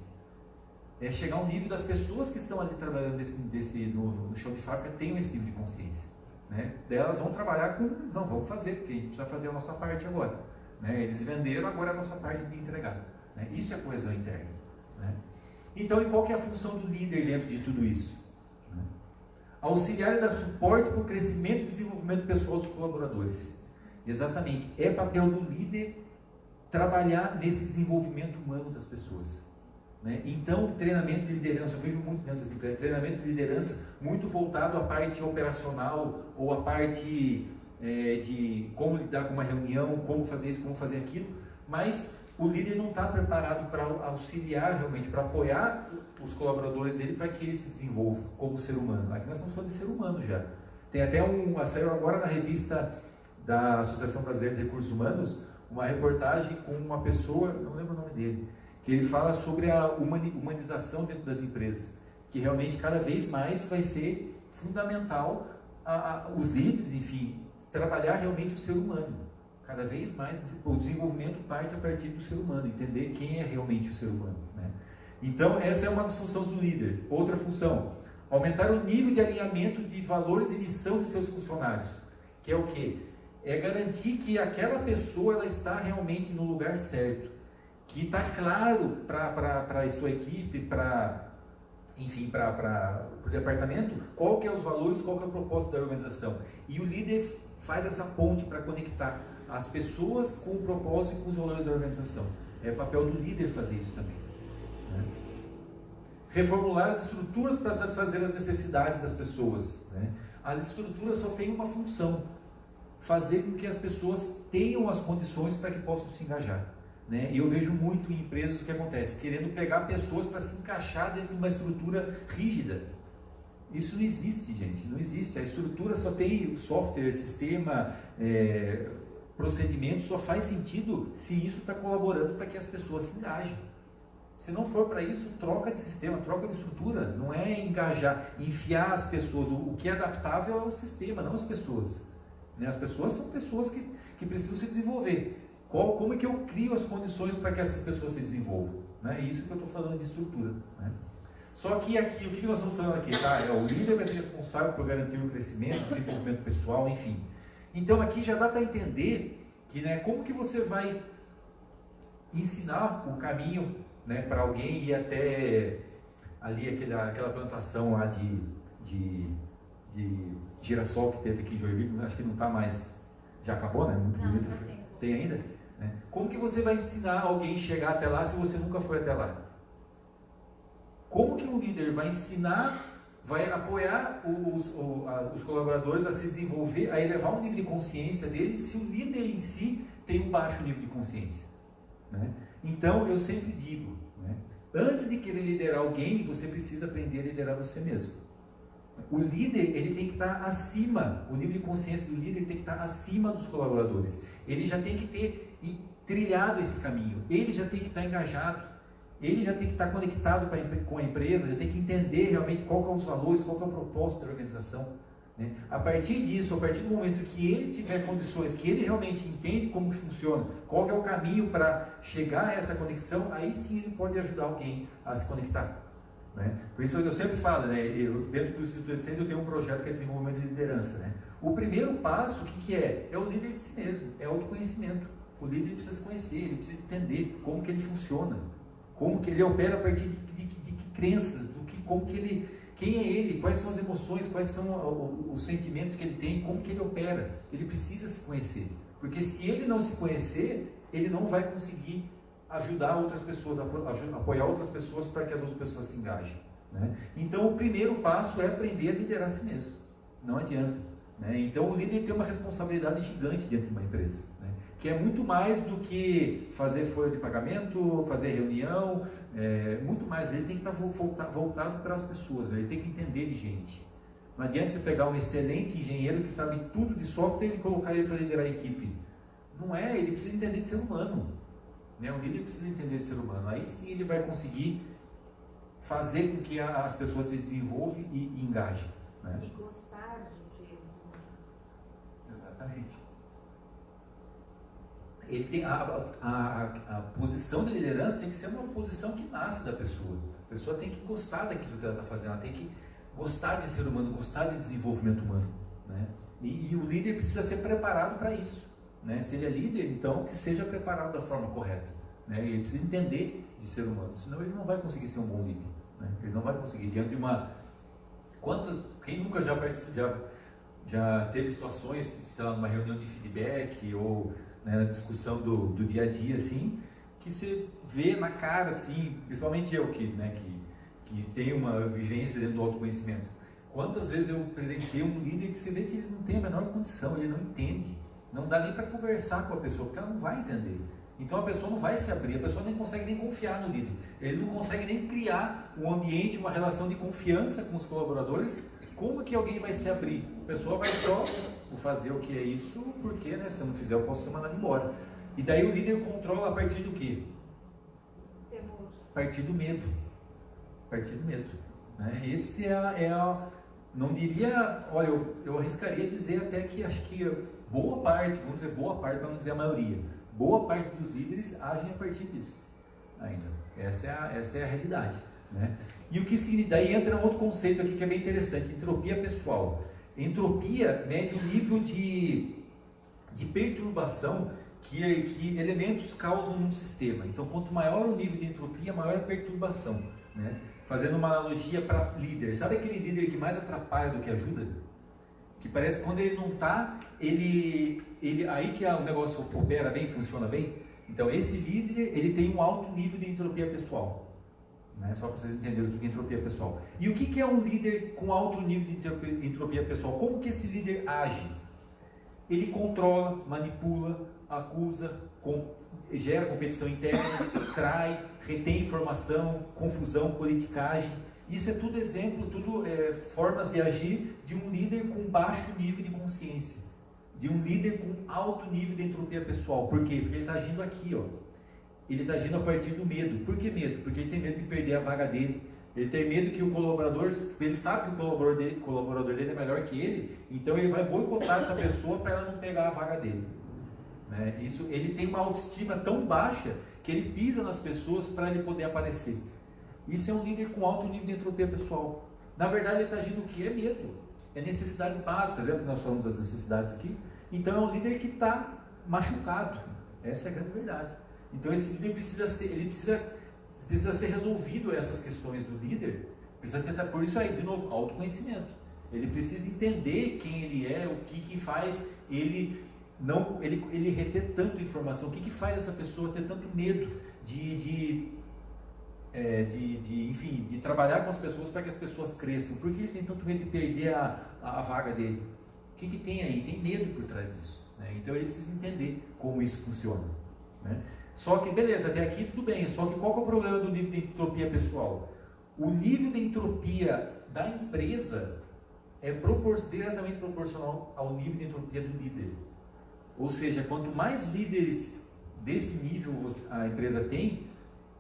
É chegar ao nível das pessoas que estão ali trabalhando no chão de fábrica tenham esse nível de consciência. Né? Elas vão trabalhar com, não, vamos fazer, porque a gente precisa fazer a nossa parte agora. Né? Eles venderam, agora é a nossa parte de entregar. Né? Isso é coesão interna. Né? Então, e qual que é a função do líder dentro de tudo isso? Né? Auxiliar e dar suporte para o crescimento e desenvolvimento pessoal dos colaboradores. Exatamente, é papel do líder trabalhar nesse desenvolvimento humano das pessoas. Né? Então, treinamento de liderança, eu vejo muito dentro dessa empresa, treinamento de liderança muito voltado à parte operacional ou à parte de como lidar com uma reunião, como fazer isso, como fazer aquilo, mas o líder não está preparado para auxiliar realmente, para apoiar os colaboradores dele para que ele se desenvolva como ser humano. Aqui nós estamos falando de ser humano já. Tem até saiu agora na revista da Associação Brasileira de Recursos Humanos, uma reportagem com uma pessoa, não lembro o nome dele, que ele fala sobre a humanização dentro das empresas, que realmente cada vez mais vai ser fundamental os líderes, enfim, trabalhar realmente o ser humano. Cada vez mais o desenvolvimento parte a partir do ser humano, entender quem é realmente o ser humano. Né? Então, essa é uma das funções do líder. Outra função, aumentar o nível de alinhamento de valores e missão de seus funcionários, que é o quê? É garantir que aquela pessoa ela está realmente no lugar certo, que está claro para a sua equipe, enfim, para o departamento, qual que é os valores, qual que é o propósito da organização. E o líder faz essa ponte para conectar as pessoas com o propósito e com os valores da organização. É papel do líder fazer isso também. Né? Reformular as estruturas para satisfazer as necessidades das pessoas. Né? As estruturas só têm uma função, fazer com que as pessoas tenham as condições para que possam se engajar. Né? E eu vejo muito em empresas o que acontece, querendo pegar pessoas para se encaixar dentro de uma estrutura rígida. Isso não existe, gente, não existe. A estrutura só tem software, sistema, procedimento, só faz sentido se isso está colaborando para que as pessoas se engajem. Se não for para isso, troca de sistema, troca de estrutura. Não é engajar, enfiar as pessoas. O que é adaptável é o sistema, não as pessoas. Né? As pessoas são pessoas que precisam se desenvolver. Como é que eu crio as condições para que essas pessoas se desenvolvam? Né? Isso que eu estou falando de estrutura. Né? Só que aqui, o que nós estamos falando aqui? O líder vai ser responsável por garantir o crescimento, o desenvolvimento pessoal, enfim. Então aqui já dá para entender que, né, como que você vai ensinar o caminho, né, para alguém ir até ali aquela plantação lá de girassol que teve aqui em Joinville, acho que não está mais, já acabou, né? Muito bonito. Tem ainda? Né? Como que você vai ensinar alguém a chegar até lá se você nunca foi até lá? Como que um líder vai ensinar, vai apoiar os colaboradores a se desenvolver, a elevar o nível de consciência deles, se o líder em si tem um baixo nível de consciência? Né? Então, eu sempre digo, né, antes de querer liderar alguém, você precisa aprender a liderar você mesmo. O líder, ele tem que estar acima, o nível de consciência do líder tem que estar acima dos colaboradores. Ele já tem que ter trilhado esse caminho, ele já tem que estar engajado, ele já tem que estar conectado com a empresa, já tem que entender realmente qual que são os valores, qual que é o propósito da organização. Né? A partir disso, a partir do momento que ele tiver condições, que ele realmente entende como que funciona, qual que é o caminho para chegar a essa conexão, aí sim ele pode ajudar alguém a se conectar. Né? Por isso eu sempre falo, né, dentro do Instituto de Ciência eu tenho um projeto que é desenvolvimento de liderança. Né? O primeiro passo, o que é? É o líder de si mesmo, é autoconhecimento. O líder precisa se conhecer, ele precisa entender como que ele funciona, como que ele opera a partir de que crenças, como que ele, quem é ele, quais são as emoções, quais são os sentimentos que ele tem, como que ele opera. Ele precisa se conhecer, porque se ele não se conhecer, ele não vai conseguir ajudar outras pessoas, apoiar outras pessoas para que as outras pessoas se engajem, né? Então o primeiro passo é aprender a liderar a si mesmo, não adianta, né? Então o líder tem uma responsabilidade gigante dentro de uma empresa, né? Que é muito mais do que fazer folha de pagamento, fazer reunião, muito mais. Ele tem que estar voltado para as pessoas, né? Ele tem que entender de gente. Não adianta você pegar um excelente engenheiro que sabe tudo de software e colocar ele para liderar a equipe. Não é, ele precisa entender de ser humano, né? O líder precisa entender de ser humano. Aí sim ele vai conseguir fazer com que as pessoas se desenvolvam e engajem, né? E gostar de ser humano. Exatamente. Ele tem a posição de liderança tem que ser uma posição que nasce da pessoa. A pessoa tem que gostar daquilo que ela está fazendo, ela tem que gostar de ser humano, gostar de desenvolvimento humano, né? E o líder precisa ser preparado para isso, né? Se ele é líder, então que seja preparado da forma correta, né? Ele precisa entender de ser humano, senão ele não vai conseguir ser um bom líder, né? Ele não vai conseguir, diante de uma... Quem nunca já teve situações, sei lá, numa reunião de feedback ou, né, na discussão do dia a dia, assim, que você vê na cara, assim, principalmente eu que tem uma vivência dentro do autoconhecimento. Quantas vezes eu presenciei um líder que você vê que ele não tem a menor condição, ele não entende, não dá nem para conversar com a pessoa, porque ela não vai entender. Então a pessoa não vai se abrir, a pessoa nem consegue nem confiar no líder, ele não consegue nem criar um ambiente, uma relação de confiança com os colaboradores. Como que alguém vai se abrir? A pessoa vai só fazer o que é isso, porque, né, se eu não fizer eu posso ser mandado embora. E daí o líder controla a partir do quê? Temor. A partir do medo. A partir do medo, né? Esse não diria, olha, eu arriscaria dizer até que acho que boa parte, vamos dizer boa parte, para não dizer a maioria, boa parte dos líderes agem a partir disso ainda. Essa é a realidade, né? E o que significa, daí entra um outro conceito aqui que é bem interessante, entropia pessoal. Entropia mede o nível de perturbação que elementos causam num sistema. Então, quanto maior o nível de entropia, maior a perturbação, né? Fazendo uma analogia para líder, sabe aquele líder que mais atrapalha do que ajuda? Que parece que quando ele não está, aí que o negócio opera bem, funciona bem. Então esse líder, ele tem um alto nível de entropia pessoal, né? Só para vocês entenderem o que é entropia pessoal. E o que é um líder com alto nível de entropia pessoal? Como que esse líder age? Ele controla, manipula, acusa, gera competição interna, trai, retém informação, confusão, politicagem. Isso é tudo exemplo, tudo formas de agir de um líder com baixo nível de consciência, de um líder com alto nível de entropia pessoal. Por quê? Porque ele está agindo aqui, ó. Ele está agindo a partir do medo. Por que medo? Porque ele tem medo de perder a vaga dele. Ele tem medo que o colaborador, ele sabe que o colaborador dele é melhor que ele, então ele vai boicotar essa pessoa para ela não pegar a vaga dele, né? Ele tem uma autoestima tão baixa que ele pisa nas pessoas para ele poder aparecer. Isso é um líder com alto nível de entropia pessoal. Na verdade, ele está agindo o que? É medo. É necessidades básicas. Lembra que nós falamos das necessidades aqui? Então, é um líder que está machucado. Essa é a grande verdade. Então, esse líder precisa ser resolvido essas questões do líder. Por isso aí, de novo, autoconhecimento. Ele precisa entender quem ele é, o que faz ele reter tanta informação, o que faz essa pessoa ter tanto medo de trabalhar com as pessoas para que as pessoas cresçam. Por que ele tem tanto medo de perder a vaga dele? O que tem aí? Tem medo por trás disso, né? Então ele precisa entender como isso funciona, né? Só que, beleza, até aqui tudo bem, só que qual que é o problema do nível de entropia pessoal? O nível de entropia da empresa é diretamente proporcional ao nível de entropia do líder. Ou seja, quanto mais líderes desse nível a empresa tem,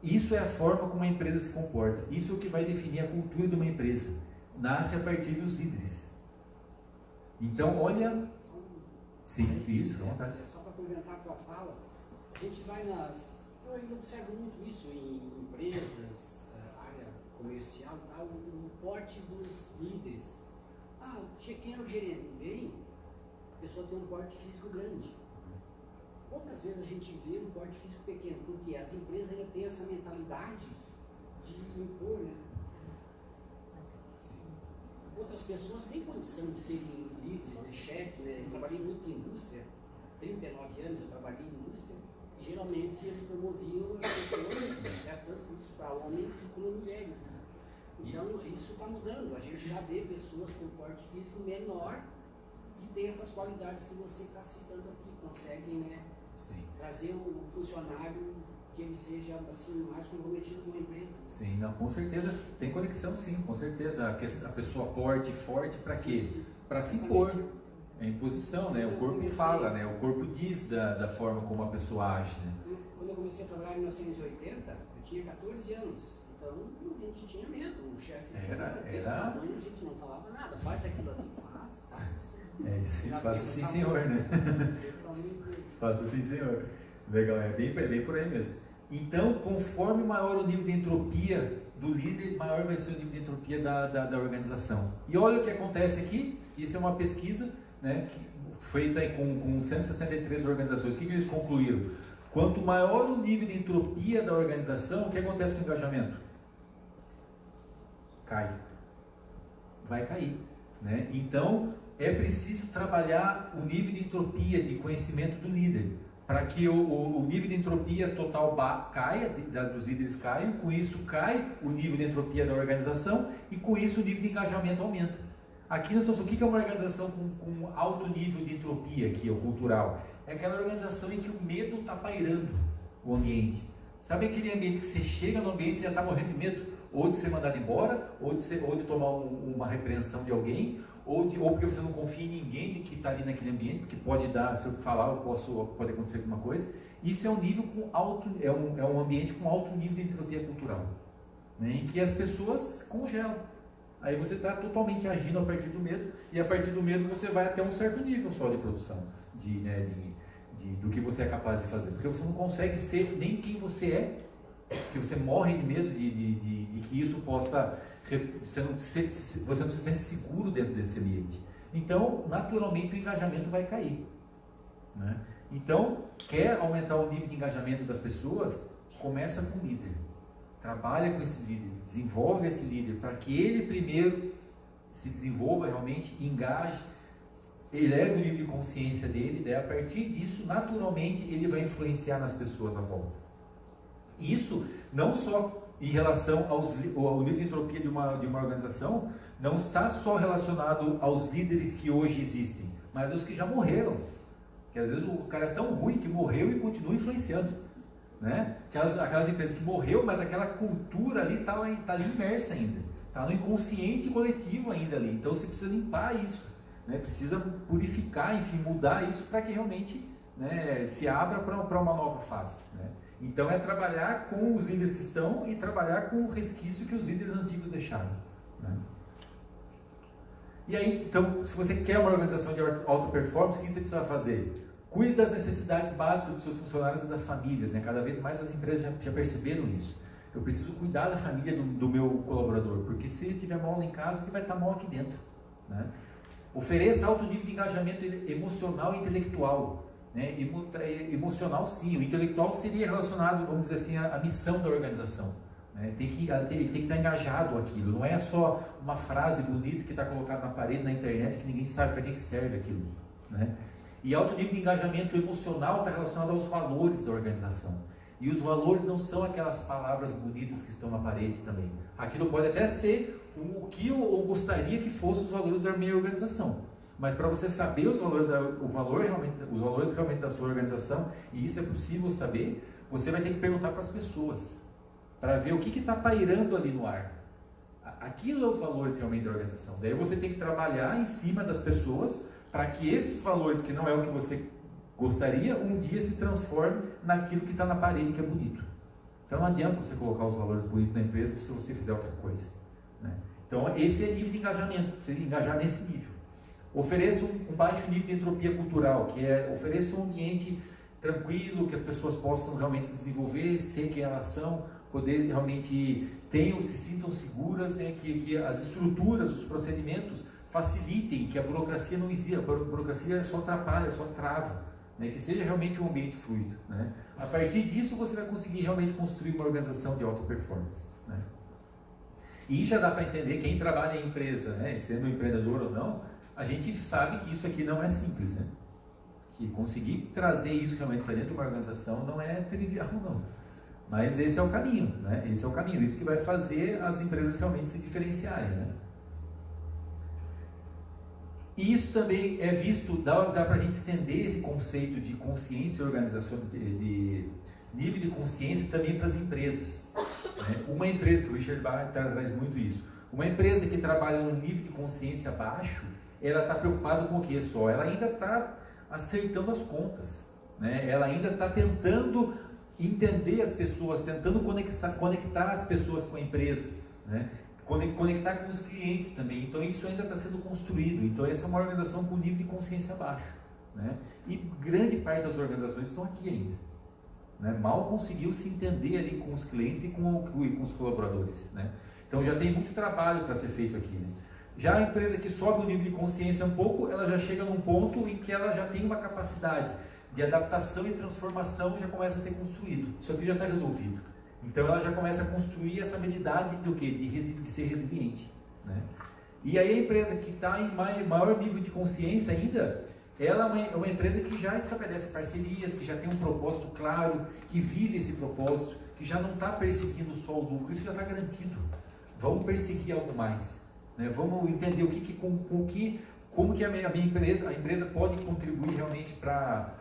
isso é a forma como a empresa se comporta. Isso é o que vai definir a cultura de uma empresa. Nasce a partir dos líderes. Então, olha... Sim, isso, fica à vontade. Só para complementar a tua fala, a gente vai eu ainda observo muito isso em empresas, área comercial e tal, o porte dos líderes. Quem é o gerente? Vem, a pessoa tem um porte físico grande. poucas vezes a gente vê um porte físico pequeno, porque as empresas ainda têm essa mentalidade de impor, né? Outras pessoas têm condição de serem livres, né, chefe, né? Eu trabalhei muito em indústria, 39 anos eu trabalhei em indústria, e geralmente eles promoviam as pessoas, tanto isso para homens como mulheres, né? Então isso está mudando, a gente já vê pessoas com porte físico menor que tem essas qualidades que você está citando aqui, conseguem, né, trazer um funcionário que ele seja assim, mais comprometido com a empresa. Sim, não, com certeza tem conexão, sim, com certeza. A pessoa forte para quê? Para se impor. É imposição, né? O corpo fala, né? O corpo diz da forma como a pessoa age, né? Quando eu comecei a trabalhar em 1980, eu tinha 14 anos. Então a gente tinha medo, o chefe era... a gente não falava nada, faz aquilo ali, faz assim. É isso aí, faço sim senhor, né? Faço sim senhor. Legal, é bem por aí mesmo. Então, conforme maior o nível de entropia do líder, maior vai ser o nível de entropia da organização. E olha o que acontece aqui, isso é uma pesquisa, né, feita com 163 organizações. O que eles concluíram? Quanto maior o nível de entropia da organização, o que acontece com o engajamento? Cai. Vai cair, né? Então, é preciso trabalhar o nível de entropia, de conhecimento do líder, para que o nível de entropia total caia, dos líderes caia, com isso cai o nível de entropia da organização e com isso o nível de engajamento aumenta. Aqui nós estamos, o que é uma organização com alto nível de entropia aqui, o cultural? É aquela organização em que o medo está pairando o ambiente. Sabe aquele ambiente que você chega no ambiente e já está morrendo de medo? Ou de ser mandado embora, ou de tomar uma repreensão de alguém, ou porque você não confia em ninguém de que está ali naquele ambiente, porque pode dar, se eu falar, pode acontecer alguma coisa. Isso é um nível com alto, é um ambiente com alto nível de entropia cultural, né, em que as pessoas congelam. Aí você está totalmente agindo a partir do medo, e a partir do medo você vai até um certo nível só de produção, do que você é capaz de fazer, porque você não consegue ser nem quem você é, porque você morre de medo de que isso possa, você não se sente seguro dentro desse ambiente. Então, naturalmente, o engajamento vai cair, né? Então, quer aumentar o nível de engajamento das pessoas? Começa com o líder. Trabalha com esse líder, desenvolve esse líder, para que ele primeiro se desenvolva realmente, engaje, eleve o nível de consciência dele, daí a partir disso, naturalmente, ele vai influenciar nas pessoas à volta. Isso não só em relação ao nível de entropia de uma organização, não está só relacionado aos líderes que hoje existem, mas aos que já morreram. Que às vezes o cara é tão ruim que morreu e continua influenciando, né? Aquelas empresas que morreu, mas aquela cultura ali está ali imersa ainda, está no inconsciente coletivo ainda ali. Então você precisa limpar isso, né? Precisa purificar, enfim, mudar isso para que realmente, né, se abra para uma nova fase, né? Então é trabalhar com os líderes que estão e trabalhar com o resquício que os líderes antigos deixaram, né? E aí, então, se você quer uma organização de alta performance, o que você precisa fazer? Cuide das necessidades básicas dos seus funcionários e das famílias, né? Cada vez mais as empresas já perceberam isso. Eu preciso cuidar da família do meu colaborador, porque se ele tiver mal em casa, ele vai estar mal aqui dentro, né? Ofereça alto nível de engajamento emocional e intelectual, né? Emocional sim, o intelectual seria relacionado, vamos dizer assim, à missão da organização, né? Ele tem que estar engajado aquilo, não é só uma frase bonita que está colocada na parede, na internet, que ninguém sabe para que serve aquilo, né? E alto nível de engajamento emocional está relacionado aos valores da organização. E os valores não são aquelas palavras bonitas que estão na parede também. Aquilo pode até ser o que eu gostaria que fossem os valores da minha organização. Mas para você saber os valores realmente da sua organização, e isso é possível saber, você vai ter que perguntar para as pessoas, para ver o que está pairando ali no ar. Aquilo é os valores realmente da organização. Daí você tem que trabalhar em cima das pessoas, para que esses valores, que não é o que você gostaria, um dia se transforme naquilo que está na parede, que é bonito. Então não adianta você colocar os valores bonitos na empresa se você fizer outra coisa, né? Então esse é nível de engajamento, você engajar nesse nível. Ofereça um baixo nível de entropia cultural, que é ofereça um ambiente tranquilo, que as pessoas possam realmente se desenvolver, ser quem elas são, poder realmente se sintam seguras, né? Que as estruturas, os procedimentos facilitem, que a burocracia não exista, a burocracia só atrapalha, só trava, né, que seja realmente um ambiente fluido, né. A partir disso você vai conseguir realmente construir uma organização de alta performance, né. E já dá para entender, quem trabalha em empresa, né, sendo empreendedor ou não, a gente sabe que isso aqui não é simples, né? Que conseguir trazer isso realmente para dentro de uma organização não é trivial, não. Mas esse é o caminho, né? Esse é o caminho, isso que vai fazer as empresas realmente se diferenciarem, né? E isso também é visto, dá para a gente estender esse conceito de consciência e organização, de nível de consciência também para as empresas, né? Uma empresa, que o Richard Bach traz muito isso, uma empresa que trabalha num nível de consciência baixo, ela está preocupada com o que só? Ela ainda está acertando as contas, né? Ela ainda está tentando entender as pessoas, tentando conectar as pessoas com a empresa, né? Conectar com os clientes também. Então isso ainda está sendo construído. Então essa é uma organização com nível de consciência baixo, né? E grande parte das organizações estão aqui ainda, né? Mal conseguiu se entender ali com os clientes e com os colaboradores, né? Então já tem muito trabalho para ser feito aqui, né? Já a empresa que sobe o nível de consciência um pouco, ela já chega num ponto em que ela já tem uma capacidade de adaptação e transformação, já começa a ser construído. Isso aqui já está resolvido. Então ela já começa a construir essa habilidade de o quê? De ser resiliente, né? E aí a empresa que está em maior nível de consciência ainda, ela é uma empresa que já estabelece parcerias, que já tem um propósito claro, que vive esse propósito, que já não está perseguindo só o lucro, isso já está garantido. Vamos perseguir algo mais, né? Vamos entender como que a empresa pode contribuir realmente para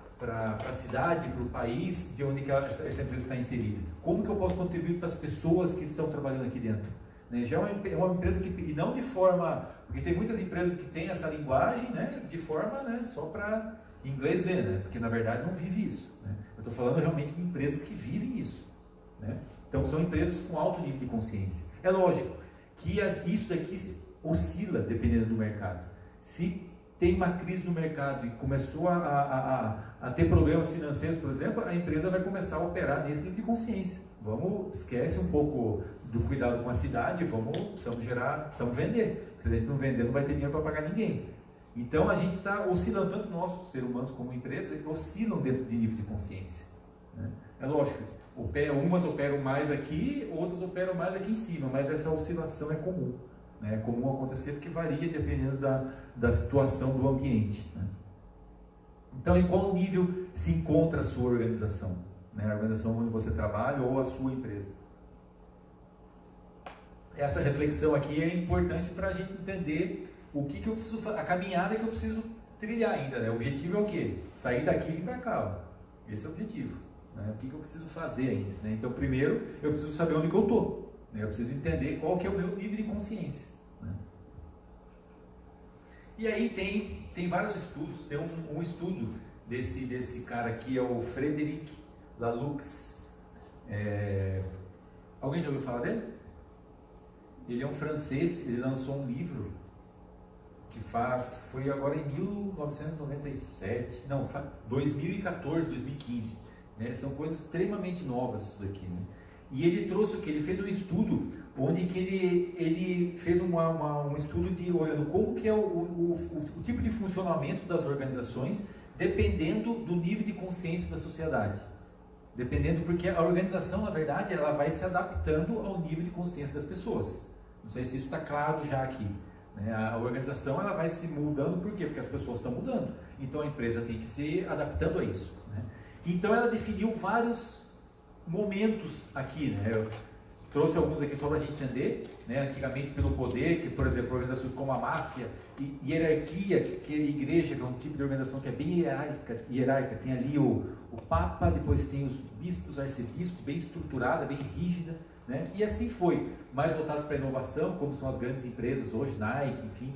a cidade, para o país de onde que essa empresa está inserida. Como que eu posso contribuir para as pessoas que estão trabalhando aqui dentro, né? Já é uma empresa que, e não de forma, porque tem muitas empresas que têm essa linguagem, né, de forma, né, só para inglês ver, né, porque na verdade não vive isso, né? Eu estou falando realmente de empresas que vivem isso, né? Então são empresas com alto nível de consciência. É lógico que isso daqui oscila dependendo do mercado. Se tem uma crise no mercado e começou a ter problemas financeiros, por exemplo, a empresa vai começar a operar nesse nível de consciência. Esquece um pouco do cuidado com a cidade, precisamos vender. Se a gente não vender, não vai ter dinheiro para pagar ninguém. Então a gente está oscilando, tanto nós, seres humanos, como empresas, oscilam dentro de níveis de consciência, né? É lógico, umas operam mais aqui, outras operam mais aqui em cima, mas essa oscilação é comum. É comum acontecer porque varia dependendo da situação do ambiente, né? Então, em qual nível se encontra a sua organização, né? A organização onde você trabalha ou a sua empresa. Essa reflexão aqui é importante para a gente entender o que eu preciso fazer, a caminhada que eu preciso trilhar ainda, né? O objetivo é o quê? Sair daqui e vir para cá. Ó. Esse é o objetivo, né? O que eu preciso fazer ainda, né? Então, primeiro, eu preciso saber onde que eu estou. Eu preciso entender qual que é o meu nível de consciência, né? E aí tem vários estudos. Tem um estudo desse cara aqui, é o Frederic Laloux. Alguém já ouviu falar dele? Ele é um francês. Ele lançou um livro que foi agora em 1997, não, 2014, 2015, né? São coisas extremamente novas isso daqui, né? E ele trouxe o que? Ele fez um estudo onde que ele fez um estudo olhando como que é o tipo de funcionamento das organizações dependendo do nível de consciência da sociedade. Dependendo, porque a organização, na verdade, ela vai se adaptando ao nível de consciência das pessoas. Não sei se isso está claro já aqui, né? A organização ela vai se mudando, por quê? Porque as pessoas estão mudando. Então a empresa tem que se adaptando a isso, né? Então ela definiu vários momentos aqui, né? Eu trouxe alguns aqui só para a gente entender, né? Antigamente pelo poder, que por exemplo organizações como a máfia, hierarquia, que é a igreja, que é um tipo de organização que é bem hierárquica, tem ali o Papa, depois tem os bispos, arcebispos, bem estruturada, bem rígida, né? E assim foi, mais voltados para a inovação, como são as grandes empresas hoje, Nike, enfim.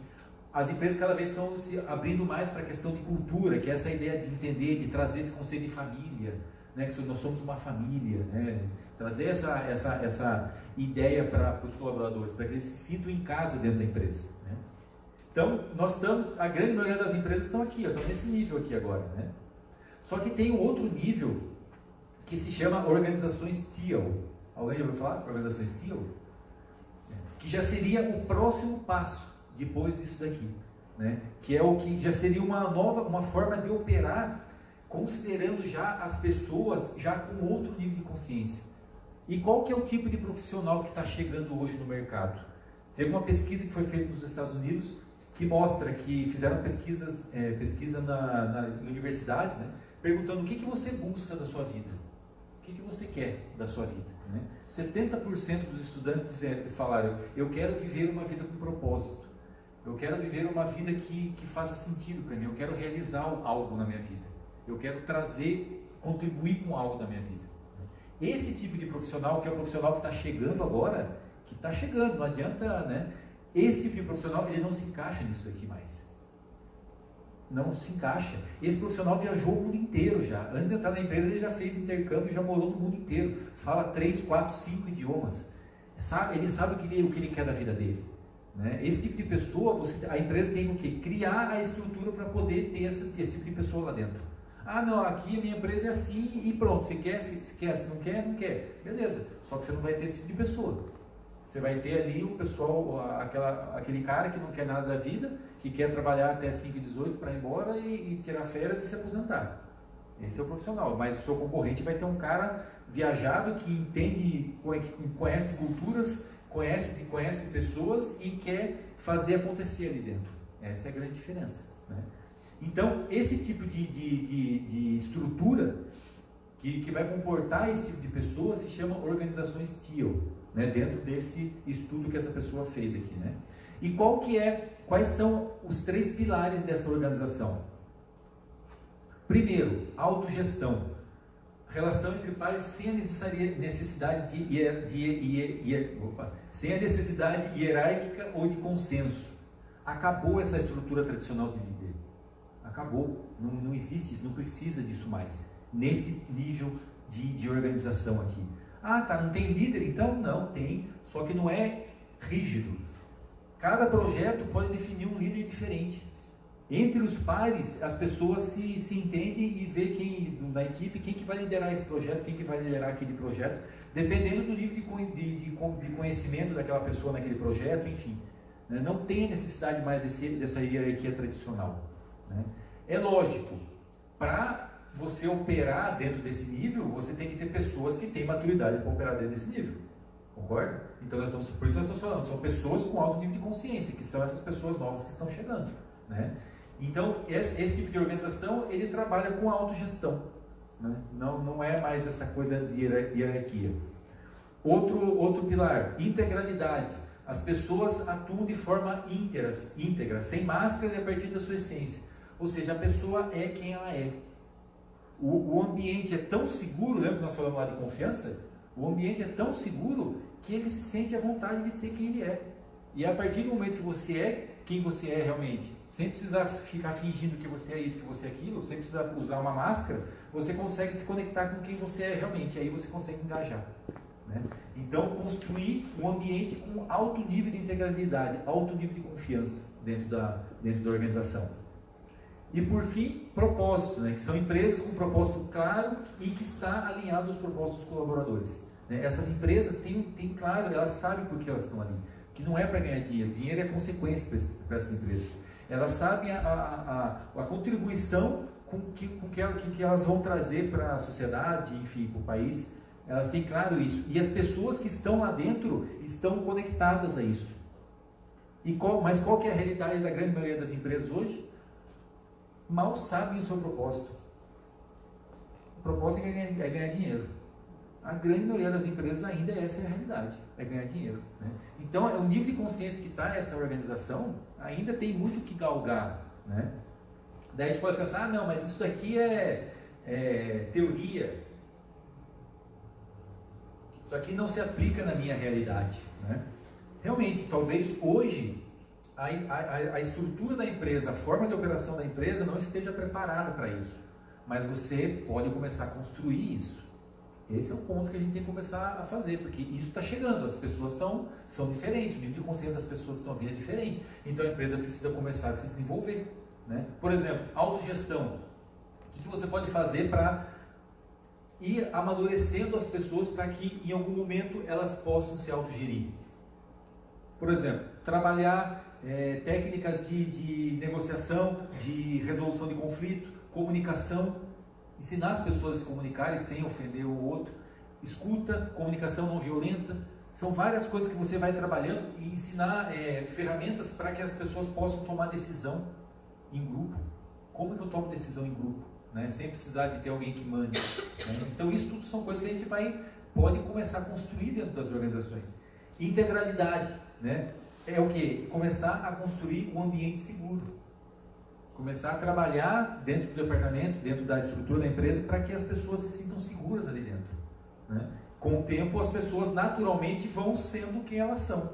As empresas cada vez estão se abrindo mais para a questão de cultura, que é essa ideia de entender, de trazer esse conceito de família, né? Que nós somos uma família, né? Trazer essa ideia para os colaboradores, para que eles se sintam em casa dentro da empresa, né? Então, a grande maioria das empresas estão aqui, estão nesse nível aqui agora, né? Só que tem um outro nível que se chama organizações TEAL. Alguém já ouviu falar? Organizações TEAL? Que já seria o próximo passo depois disso daqui, né? Que é o que já seria uma forma de operar considerando já as pessoas já com outro nível de consciência. E qual que é o tipo de profissional que está chegando hoje no mercado? Teve uma pesquisa que foi feita nos Estados Unidos que mostra que fizeram pesquisa em universidades, né, perguntando o que você busca da sua vida, o que você quer da sua vida. Né? 70% dos estudantes falaram, eu quero viver uma vida com propósito, eu quero viver uma vida que faça sentido para mim, eu quero realizar algo na minha vida, eu quero contribuir com algo da minha vida. Esse tipo de profissional, que é o profissional que está chegando agora, não adianta, né? Esse tipo de profissional, ele não se encaixa nisso aqui mais. Não se encaixa. Esse profissional viajou o mundo inteiro já. Antes de entrar na empresa, ele já fez intercâmbio, já morou no mundo inteiro. Fala 3, 4, 5 idiomas. Ele sabe o que ele quer da vida dele. Né? Esse tipo de pessoa, a empresa tem o quê? Criar a estrutura para poder ter esse tipo de pessoa lá dentro. Ah, não, aqui a minha empresa é assim e pronto. Se quer, se não quer, não quer. Beleza. Só que você não vai ter esse tipo de pessoa. Você vai ter ali o pessoal, aquele cara que não quer nada da vida, que quer trabalhar até 5h18 para ir embora e tirar férias e se aposentar. Esse é o profissional. Mas o seu concorrente vai ter um cara viajado que entende, que conhece culturas, conhece pessoas e quer fazer acontecer ali dentro. Essa é a grande diferença. Né? Então, esse tipo de estrutura que vai comportar esse tipo de pessoa se chama organizações TEAL. Né, dentro desse estudo que essa pessoa fez aqui, né? E quais são os 3 pilares dessa organização? Primeiro, autogestão, relação entre pares sem a necessidade hierárquica ou de consenso. Acabou essa estrutura tradicional de líder. Acabou, não existe isso, não precisa disso mais, nesse nível de organização aqui. Ah, tá, não tem líder? Então, não, tem, só que não é rígido. Cada projeto pode definir um líder diferente. Entre os pares, as pessoas se entendem e vê na equipe quem que vai liderar esse projeto, quem que vai liderar aquele projeto, dependendo do nível de conhecimento daquela pessoa naquele projeto, enfim. Não tem necessidade mais dessa hierarquia tradicional. Né? É lógico, para você operar dentro desse nível, você tem que ter pessoas que têm maturidade para operar dentro desse nível. Concorda? Então, por isso nós estamos falando, são pessoas com alto nível de consciência, que são essas pessoas novas que estão chegando. Né? Então, esse tipo de organização, ele trabalha com autogestão. Né? Não é mais essa coisa de hierarquia. Outro pilar, integralidade. As pessoas atuam de forma íntegra, sem máscara e a partir da sua essência. Ou seja, a pessoa é quem ela é. O ambiente é tão seguro, lembra que nós falamos lá de confiança? O ambiente é tão seguro que ele se sente à vontade de ser quem ele é. E a partir do momento que você é quem você é realmente, sem precisar ficar fingindo que você é isso, que você é aquilo, sem precisar usar uma máscara, você consegue se conectar com quem você é realmente, e aí você consegue engajar. Né? Então, construir um ambiente com alto nível de integralidade, alto nível de confiança dentro da organização. E por fim, propósito, né? Que são empresas com propósito claro e que está alinhado aos propósitos dos colaboradores. Né? Essas empresas têm claro, elas sabem por que elas estão ali, que não é para ganhar dinheiro, dinheiro é consequência para essas empresas. Elas sabem a contribuição com que elas vão trazer para a sociedade, enfim, para o país. Elas têm claro isso. E as pessoas que estão lá dentro estão conectadas a isso. Mas qual que é a realidade da grande maioria das empresas hoje? Mal sabem o seu propósito. O propósito é ganhar dinheiro. A grande maioria das empresas ainda essa é a realidade, é ganhar dinheiro. Né? Então, o nível de consciência que está essa organização ainda tem muito que galgar. Né? Daí a gente pode pensar, não, mas isso daqui é teoria. Isso aqui não se aplica na minha realidade. Né? Realmente, talvez hoje a estrutura da empresa, a forma de operação da empresa não esteja preparada para isso. Mas você pode começar a construir isso. Esse é o ponto que a gente tem que começar a fazer, porque isso está chegando, as pessoas são diferentes, o nível de consciência das pessoas que estão vindo é diferente, então a empresa precisa começar a se desenvolver. Né? Por exemplo, autogestão. O que você pode fazer para ir amadurecendo as pessoas para que em algum momento elas possam se autogerir? Por exemplo, trabalhar técnicas de negociação, de resolução de conflito, comunicação. ensinar as pessoas a se comunicarem sem ofender o outro, escuta, comunicação não violenta, são várias coisas que você vai trabalhando e ensinar ferramentas para que as pessoas possam tomar decisão em grupo. Como que eu tomo decisão em grupo? Né? Sem precisar de ter alguém que mande. Né? Então isso tudo são coisas que a gente pode começar a construir dentro das organizações. Integralidade, né? É o que? Começar a construir um ambiente seguro. Começar a trabalhar dentro do departamento, dentro da estrutura da empresa, para que as pessoas se sintam seguras ali dentro. Né? Com o tempo, as pessoas naturalmente vão sendo quem elas são.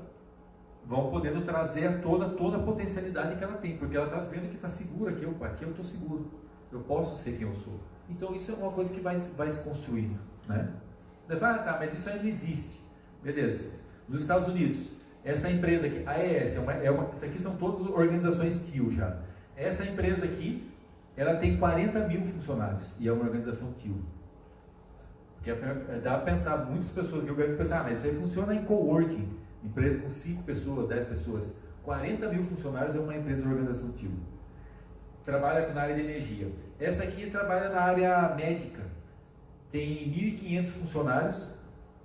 Vão podendo trazer toda a potencialidade que ela tem, porque ela está vendo que está segura, aqui eu estou seguro. Eu posso ser quem eu sou. Então isso é uma coisa que vai se construindo. Né? Você fala, tá, mas isso ainda não existe. Beleza. Nos Estados Unidos, essa empresa aqui, a AES, isso aqui são todas organizações TIL já. Essa empresa aqui, ela tem 40 mil funcionários e é uma organização TIL. Porque dá para pensar, muitas pessoas que eu quero pensar, mas isso aí funciona em coworking, empresa com 5 pessoas, 10 pessoas. 40 mil funcionários é uma empresa de organização TIL. Trabalha aqui na área de energia. Essa aqui trabalha na área médica. Tem 1.500 funcionários,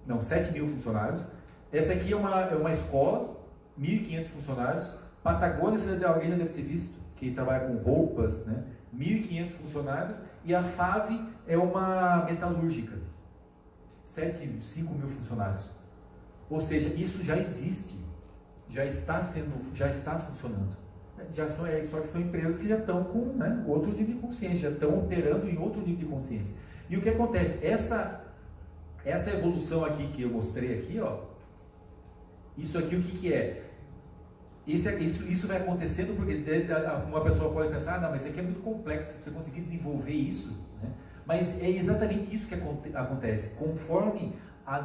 não, 7 mil funcionários. Essa aqui é uma escola, 1.500 funcionários. Patagônia, alguém já deve ter visto, que trabalha com roupas, né? 1.500 funcionários. E a FAV é uma metalúrgica, 5 mil funcionários. Ou seja, isso já existe, já está funcionando. Só que são empresas que já estão com, né, outro nível de consciência, já estão operando em outro nível de consciência. E o que acontece? Essa evolução aqui que eu mostrei aqui, ó, isso aqui o que é? Isso vai acontecendo porque uma pessoa pode pensar, não, mas isso aqui é muito complexo, você conseguir desenvolver isso, né? Mas é exatamente isso que acontece. Conforme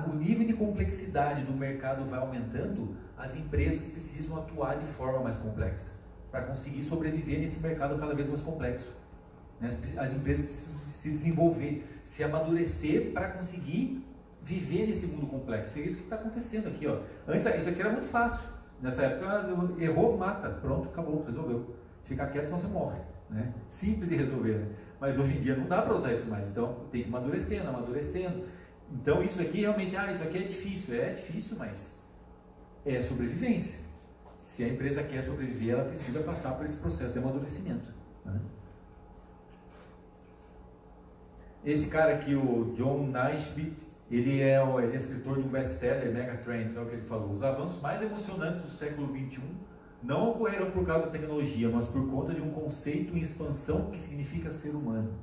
o nível de complexidade do mercado vai aumentando, as empresas precisam atuar de forma mais complexa para conseguir sobreviver nesse mercado cada vez mais complexo. As empresas precisam se desenvolver, se amadurecer para conseguir viver nesse mundo complexo. E é isso que está acontecendo aqui, ó. Antes isso aqui era muito fácil. Nessa época, errou, mata, pronto, acabou, resolveu. Ficar quieto, senão você morre. Né? Simples de resolver. Né? Mas hoje em dia não dá para usar isso mais. Então tem que ir amadurecendo. Então isso aqui realmente, isso aqui é difícil, mas é sobrevivência. Se a empresa quer sobreviver, ela precisa passar por esse processo de amadurecimento. Né? Esse cara aqui, o John Naisbitt, ele é escritor de um best-seller, Megatrends, é o que ele falou. Os avanços mais emocionantes do século XXI não ocorrerão por causa da tecnologia, mas por conta de um conceito em expansão que significa ser humano.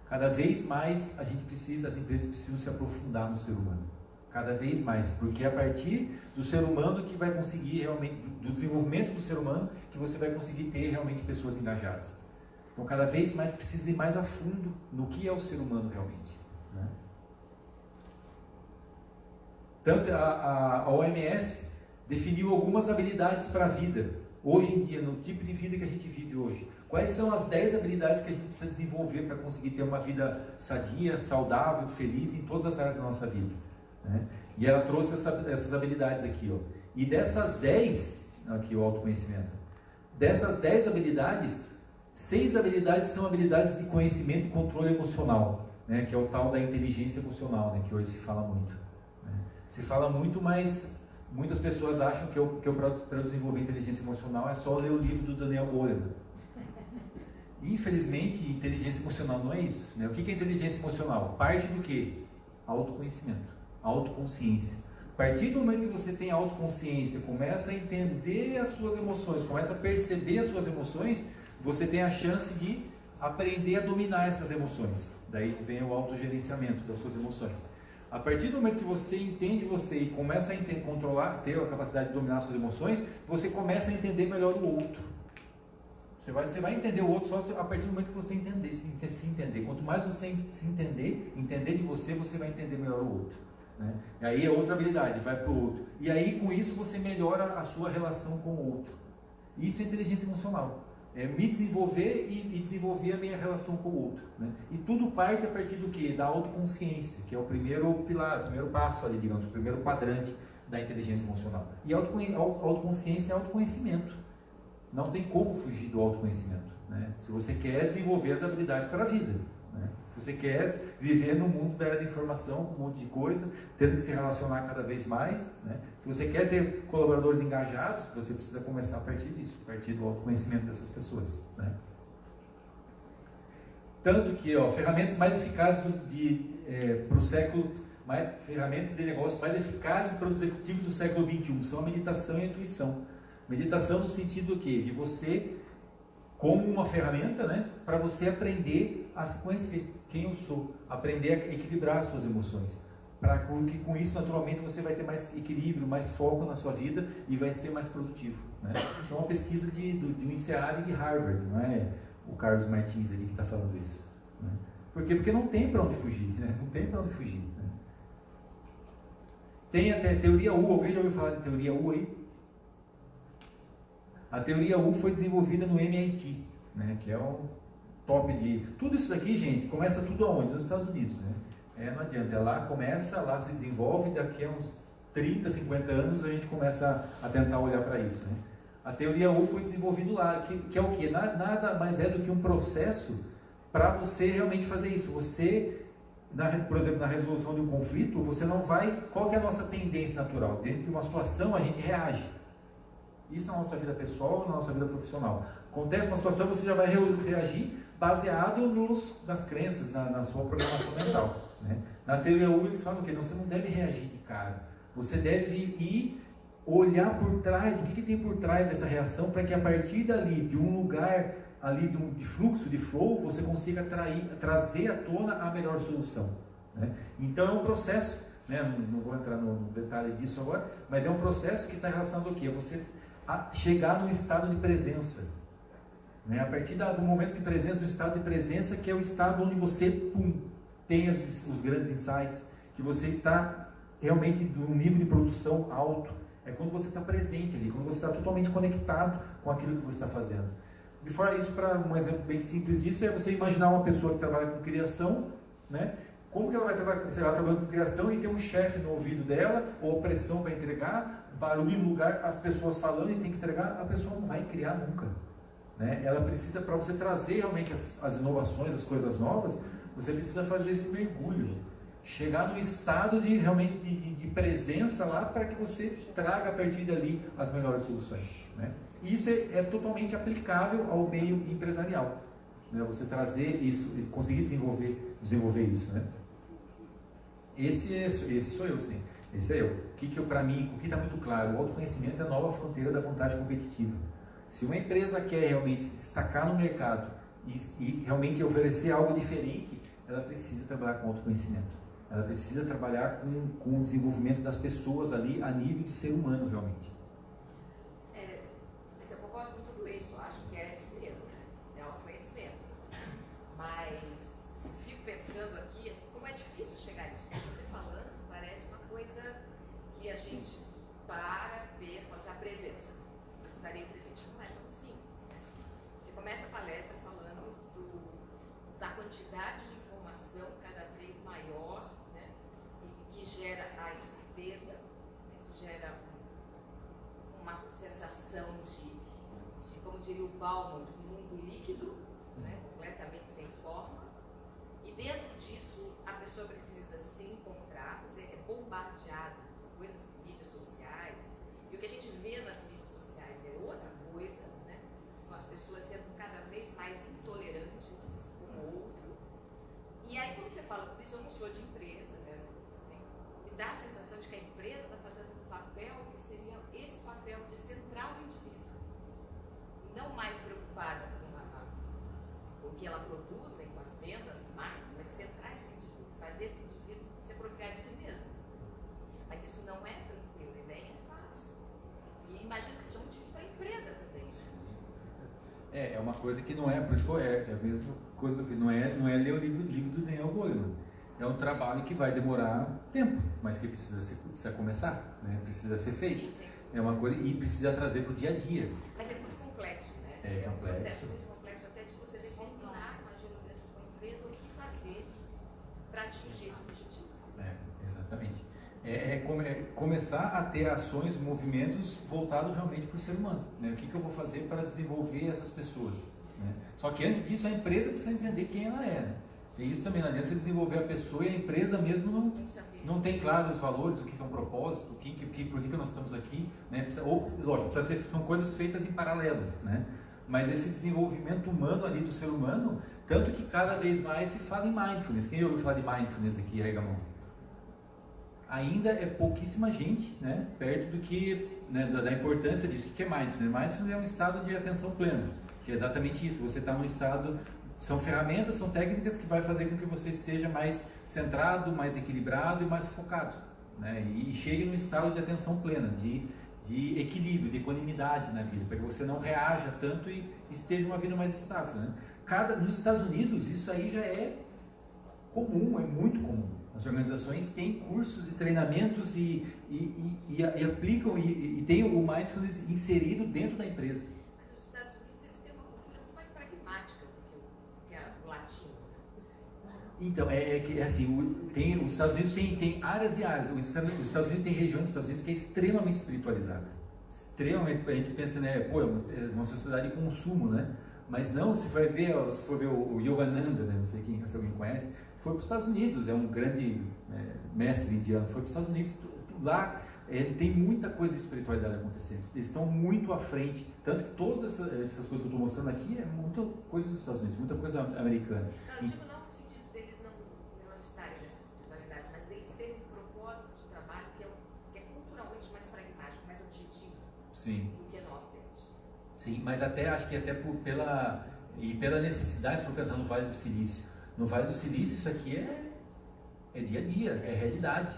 Cada vez mais as empresas precisam se aprofundar no ser humano. Cada vez mais, porque é a partir do ser humano que vai conseguir realmente, do desenvolvimento do ser humano, que você vai conseguir ter realmente pessoas engajadas. Então, cada vez mais precisa ir mais a fundo no que é o ser humano realmente. Né? Tanto a OMS definiu algumas habilidades para a vida, hoje em dia, no tipo de vida que a gente vive hoje. Quais são as 10 habilidades que a gente precisa desenvolver para conseguir ter uma vida sadia, saudável, feliz em todas as áreas da nossa vida? Né? E ela trouxe essas habilidades aqui, ó. E dessas 10, aqui o autoconhecimento, dessas 10 habilidades, 6 habilidades são habilidades de conhecimento e controle emocional, né? Que é o tal da inteligência emocional, né? Que hoje se fala muito. Né? Se fala muito, mas muitas pessoas acham que para desenvolver inteligência emocional é só ler o livro do Daniel Goleman. Infelizmente, inteligência emocional não é isso. Né? O que é inteligência emocional? Parte do quê? Autoconhecimento. Autoconsciência. A partir do momento que você tem autoconsciência, começa a entender as suas emoções, começa a perceber as suas emoções, você tem a chance de aprender a dominar essas emoções. Daí vem o autogerenciamento das suas emoções. A partir do momento que você entende você e começa a controlar, ter a capacidade de dominar as suas emoções, você começa a entender melhor o outro. Você vai entender o outro só a partir do momento que você entender, se entender. Quanto mais você se entender de você vai entender melhor o outro. Né? E aí é outra habilidade, vai para o outro. E aí com isso você melhora a sua relação com o outro. Isso é inteligência emocional. É me desenvolver e desenvolver a minha relação com o outro. Né? E tudo parte a partir do quê? Da autoconsciência, que é o primeiro pilar, o primeiro passo ali, digamos, o primeiro quadrante da inteligência emocional. E autoconsciência é autoconhecimento. Não tem como fugir do autoconhecimento. Né? Se você quer desenvolver as habilidades para a vida. né? Se você quer viver no mundo da era da informação, com um monte de coisa, tendo que se relacionar cada vez mais, né? Se você quer ter colaboradores engajados, você precisa começar a partir disso, a partir do autoconhecimento dessas pessoas, né? Tanto que, ó, ferramentas mais eficazes para o século, ferramentas de negócio mais eficazes para os executivos do século XXI são a meditação e a intuição. Meditação no sentido do quê? De você, como uma ferramenta, né, para você aprender a se conhecer, quem eu sou, aprender a equilibrar as suas emoções, para que com isso, naturalmente, você vai ter mais equilíbrio, mais foco na sua vida e vai ser mais produtivo, né? Isso é uma pesquisa de um INSEAD de Harvard, não é o Carlos Martins aqui que está falando isso, né? Por quê? Porque não tem para onde fugir, né? Não tem para onde fugir, né? Tem até teoria U. Alguém já ouviu falar de teoria U aí? A teoria U foi desenvolvida no MIT, né? Que é um top de... Tudo isso daqui, gente, começa tudo aonde? Nos Estados Unidos, né? Não adianta, lá começa, lá se desenvolve, daqui a uns 30, 50 anos a gente começa a tentar olhar para isso, né? A teoria U foi desenvolvida lá, que é o quê? Nada mais é do que um processo para você realmente fazer isso. Você, por exemplo, na resolução de um conflito, você não vai... Qual que é a nossa tendência natural? Dentro de uma situação, a gente reage. Isso na nossa vida pessoal, na nossa vida profissional. Acontece uma situação, você já vai reagir baseado nas crenças, na sua programação mental, né? Na teoria U, eles falam que você não deve reagir de cara. Você deve ir olhar por trás, o que tem por trás dessa reação, para que a partir dali, de um lugar ali de fluxo, de flow, você consiga trazer à tona a melhor solução, né? Então é um processo, né? Não vou entrar no detalhe disso agora, mas é um processo que está relacionado ao quê? Você chegar num estado de presença, né? A partir do momento de presença, do estado de presença, que é o estado onde você tem os grandes insights, que você está realmente num nível de produção alto. É quando você está presente ali, quando você está totalmente conectado com aquilo que você está fazendo. E fora isso, para um exemplo bem simples disso, é você imaginar uma pessoa que trabalha com criação, né? Como que ela vai trabalhar, se ela trabalhando com criação e tem um chefe no ouvido dela, ou pressão para entregar, barulho no lugar, as pessoas falando e tem que entregar, a pessoa não vai criar nunca, né? Ela precisa, para você trazer realmente as inovações, as coisas novas, você precisa fazer esse mergulho, chegar no estado de realmente de presença lá, para que você traga a partir dali as melhores soluções, né? E isso é totalmente aplicável ao meio empresarial, né? Você trazer isso, conseguir desenvolver isso, né? Esse sou eu, sim. Esse é eu. Para mim, o que está muito claro, o autoconhecimento é a nova fronteira da vantagem competitiva. Se uma empresa quer realmente se destacar no mercado e realmente oferecer algo diferente, ela precisa trabalhar com autoconhecimento. Ela precisa trabalhar com o desenvolvimento das pessoas ali a nível de ser humano, realmente. Eu concordo com tudo isso, acho que é isso mesmo, né? É autoconhecimento. Mas fico pensando aqui, assim, como é difícil chegar nisso. Como você falando, parece uma coisa que a gente pensa, fala assim, a presença. Eu estarei presente, não é tão simples, né? Você começa a palestra falando da quantidade de informação cada vez maior, né? E que gera a incerteza, né? Que gera uma sensação de, como diria o Bauman, de um mundo líquido, né? Completamente sem forma. E dentro disso, a pessoa precisa se encontrar, você é bombardeado por coisas, mídias sociais, e o que a gente vê nas mídias sociais é outra coisa, né? São as pessoas sendo cada vez mais intolerantes com o outro. E aí, quando você fala tudo isso, eu não sou de empresa, né? Me dá a sensação de que a empresa está fazendo um papel que seria esse papel de centrar o indivíduo, não mais preocupada com o que ela produz, nem com as vendas, mas centrar esse indivíduo, fazer esse indivíduo se apropriar de si mesmo. Mas isso não é tranquilo e nem é fácil. E imagino que seja muito difícil para a empresa também. É uma coisa que não é, por isso que é a mesma coisa que eu fiz, não é ler o livro do Daniel Goleman. É um trabalho que vai demorar tempo, mas que precisa começar, né? Precisa ser feito. Sim. É uma coisa e precisa trazer para o dia a dia. Mas é muito complexo, né? É um complexo. processo muito complexo, até de você determinar, imagino, dentro de uma empresa, o que fazer para atingir esse objetivo. Exatamente. Começar a ter ações, movimentos voltados realmente para o ser humano, né? O que eu vou fazer para desenvolver essas pessoas, né? Só que antes disso, a empresa precisa entender quem ela é, né? Tem isso também, não adianta você desenvolver a pessoa e a empresa mesmo não tem claro os valores, o que é um propósito, por que nós estamos aqui, né? Ou, lógico, são coisas feitas em paralelo, né? Mas esse desenvolvimento humano ali do ser humano, tanto que cada vez mais se fala em mindfulness. Quem ouviu falar de mindfulness aqui, erga a mão? Ainda é pouquíssima gente, né? Perto do que, né, da importância disso. O que é mindfulness? Mindfulness é um estado de atenção plena, que é exatamente isso, você está num estado... São ferramentas, são técnicas que vai fazer com que você esteja mais centrado, mais equilibrado e mais focado, né? E chegue num estado de atenção plena, de equilíbrio, de equanimidade na vida, para que você não reaja tanto e esteja uma vida mais estável, né? Nos Estados Unidos isso aí já é comum, é muito comum. As organizações têm cursos e treinamentos e aplicam e têm o mindfulness inserido dentro da empresa. Então, é assim, os Estados Unidos tem áreas e áreas. Os Estados Unidos tem regiões dos Estados Unidos que é extremamente espiritualizada. Extremamente, a gente pensa, né, pô, é uma sociedade de consumo, né? Mas não, se for ver o Yogananda, né, não sei se alguém conhece, foi para os Estados Unidos, é um grande mestre indiano, foi para os Estados Unidos, lá tem muita coisa de espiritualidade acontecendo. Eles estão muito à frente, tanto que todas essas coisas que eu estou mostrando aqui é muita coisa dos Estados Unidos, muita coisa americana. Não, digo não no sentido deles não estarem nessa espiritualidade, mas deles terem um propósito de trabalho que é culturalmente mais pragmático, mais objetivo. Sim. Do que nós temos. Sim, mas acho que até pela necessidade, se for pensar no Vale do Silício. No Vale do Silício isso aqui é dia a dia, é realidade.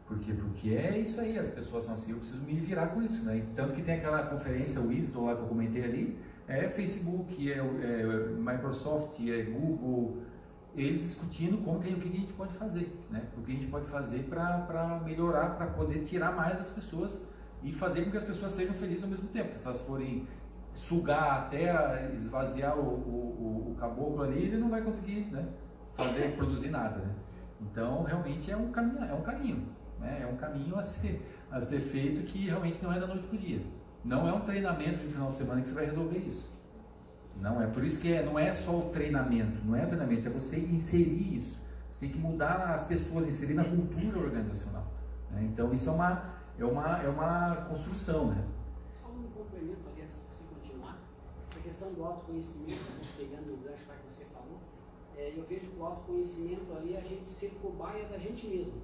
Por quê? Porque é isso aí, as pessoas são assim, eu preciso me virar com isso, né? Tanto que tem aquela conferência, o Wisdom lá que eu comentei ali, Facebook, Microsoft, Google, eles discutindo o que a gente pode fazer, né? O que a gente pode fazer para melhorar, para poder tirar mais as pessoas e fazer com que as pessoas sejam felizes ao mesmo tempo. Porque se elas forem sugar até esvaziar o caboclo ali, ele não vai conseguir, né, produzir nada, né? Então realmente é um caminho, né? É um caminho a ser feito que realmente não é da noite para o dia. Não é um treinamento de um final de semana que você vai resolver isso. Não é. Por isso que não é só o treinamento, não é o treinamento, é você inserir isso. Você tem que mudar as pessoas, inserir na cultura organizacional, né? Então isso é uma construção, né? Só um complemento, aliás, se você continuar, essa questão do autoconhecimento, pegando o gancho que você falou, eu vejo que o autoconhecimento ali é a gente ser cobaia da gente mesmo.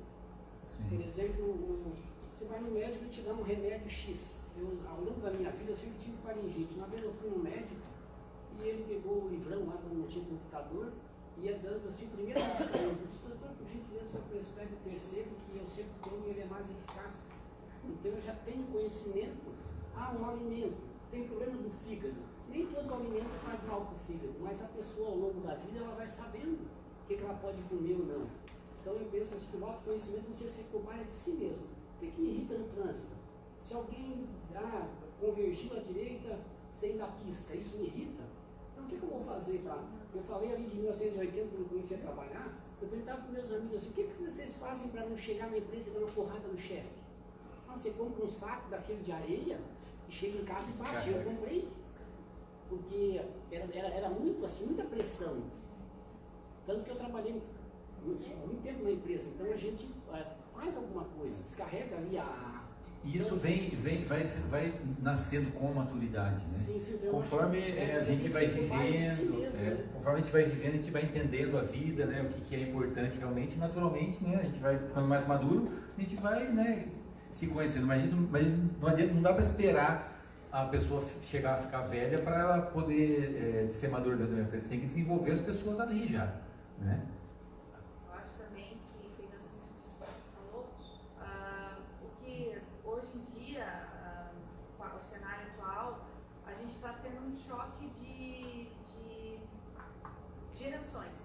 Sim. Por exemplo, você vai no médico e te dá um remédio X. Ao longo da minha vida, eu sempre tive faringite. Uma vez eu fui no médico e ele pegou o livrão lá, quando não tinha computador, e ia dando assim, o primeiro medicamento. Eu disse, doutor, por gentileza, só prescreve o terceiro, que eu sempre tomo e ele é mais eficaz. Então eu já tenho conhecimento. Um alimento, tem problema do fígado. Nem todo alimento faz mal para o fígado, mas a pessoa ao longo da vida ela vai sabendo o que ela pode comer ou não. Então eu penso assim, que o autoconhecimento você ser cobaia de si mesmo. O que me irrita no trânsito? Se alguém convergiu à direita sem dar pista, isso me irrita. Então o que eu vou fazer para... Eu falei ali de 1980, quando eu comecei a trabalhar, eu perguntava para meus amigos assim, o que vocês fazem para não chegar na empresa e dar uma porrada no chefe? Você compra um saco daquele de areia e chega em casa e bate. Eu comprei. Porque era muito assim, muita pressão. Tanto que eu trabalhei muito tempo na empresa. Então a gente faz alguma coisa, descarrega ali E isso vai nascendo com a maturidade, né? Sim, conforme a gente vai vivendo, conforme a gente vai vivendo, a gente vai entendendo a vida, né? O que é importante realmente, naturalmente, né? A gente vai ficando mais maduro, a gente vai, né, se conhecendo. Mas não dá para esperar a pessoa chegar a ficar velha para ela poder ser madura dentro da empresa. Você tem que desenvolver as pessoas ali já, né? Eu acho também que, pegando o que o falou, o que hoje em dia, o cenário atual, a gente está tendo um choque de gerações.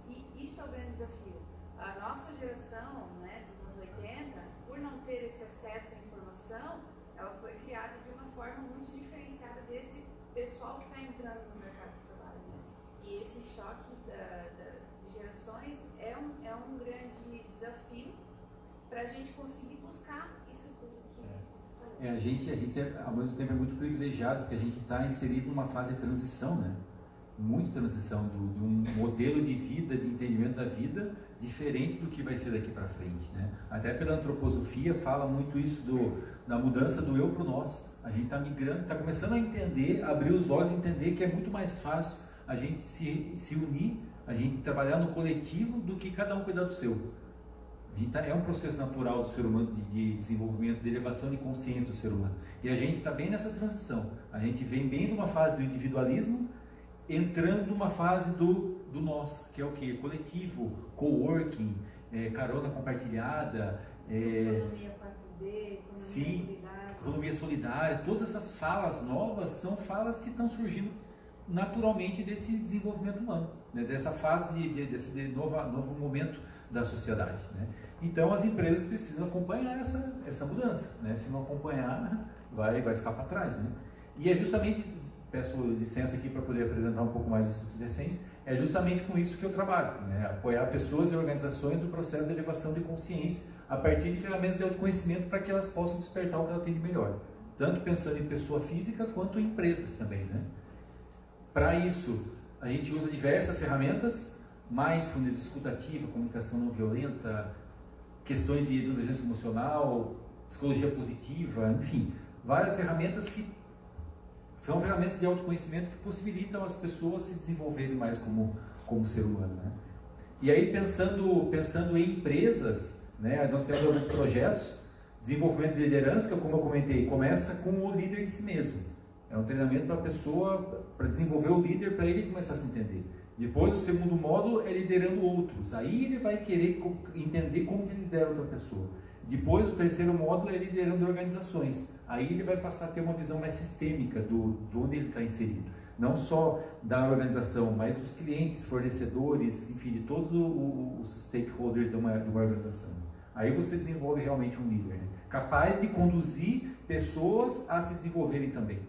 E isso é o grande desafio. A nossa geração, né, dos anos 80, por não ter esse acesso à informação, ela foi criada de uma forma muito diferenciada desse pessoal que está entrando no mercado de trabalho, né? E esse choque de gerações é um grande desafio para a gente conseguir buscar isso tudo que a gente ao mesmo tempo é muito privilegiado porque a gente está inserido numa fase de transição, né? muito transição de um modelo de vida, de entendimento da vida, diferente do que vai ser daqui para frente, né? Até pela antroposofia fala muito isso da mudança do eu para o nós. A gente está migrando, está começando a entender, abrir os olhos e entender que é muito mais fácil a gente se unir, a gente trabalhar no coletivo do que cada um cuidar do seu. É um processo natural do ser humano de desenvolvimento, de elevação de consciência do ser humano. E a gente está bem nessa transição. A gente vem bem de uma fase do individualismo, entrando numa fase do nós, que é o quê? Coletivo, coworking, carona compartilhada, economia 4D, economia solidária. Economia solidária, todas essas falas novas são falas que estão surgindo naturalmente desse desenvolvimento humano, né? Dessa fase desse novo momento da sociedade, né? Então as empresas precisam acompanhar essa mudança, né? Se não acompanhar, vai ficar para trás, né? E é justamente, peço licença aqui para poder apresentar um pouco mais o Instituto de Essência, é justamente com isso que eu trabalho, né? Apoiar pessoas e organizações no processo de elevação de consciência a partir de ferramentas de autoconhecimento para que elas possam despertar o que ela tem de melhor, tanto pensando em pessoa física quanto em empresas também, né? Para isso, a gente usa diversas ferramentas, mindfulness, escutativa, comunicação não violenta, questões de inteligência emocional, psicologia positiva, enfim, várias ferramentas que são ferramentas de autoconhecimento que possibilitam as pessoas se desenvolverem mais como ser humano, né? E aí, pensando em empresas, né, nós temos alguns projetos, desenvolvimento de liderança, que como eu comentei, começa com o líder de si mesmo. É um treinamento para a pessoa, para desenvolver o líder, para ele começar a se entender. Depois, o segundo módulo é liderando outros. Aí ele vai querer entender como que ele lidera outra pessoa. Depois, o terceiro módulo é liderando organizações. Aí ele vai passar a ter uma visão mais sistêmica do onde ele está inserido. Não só da organização, mas dos clientes, fornecedores, enfim, de todos os stakeholders de uma organização. Aí você desenvolve realmente um líder, né? Capaz de conduzir pessoas a se desenvolverem também,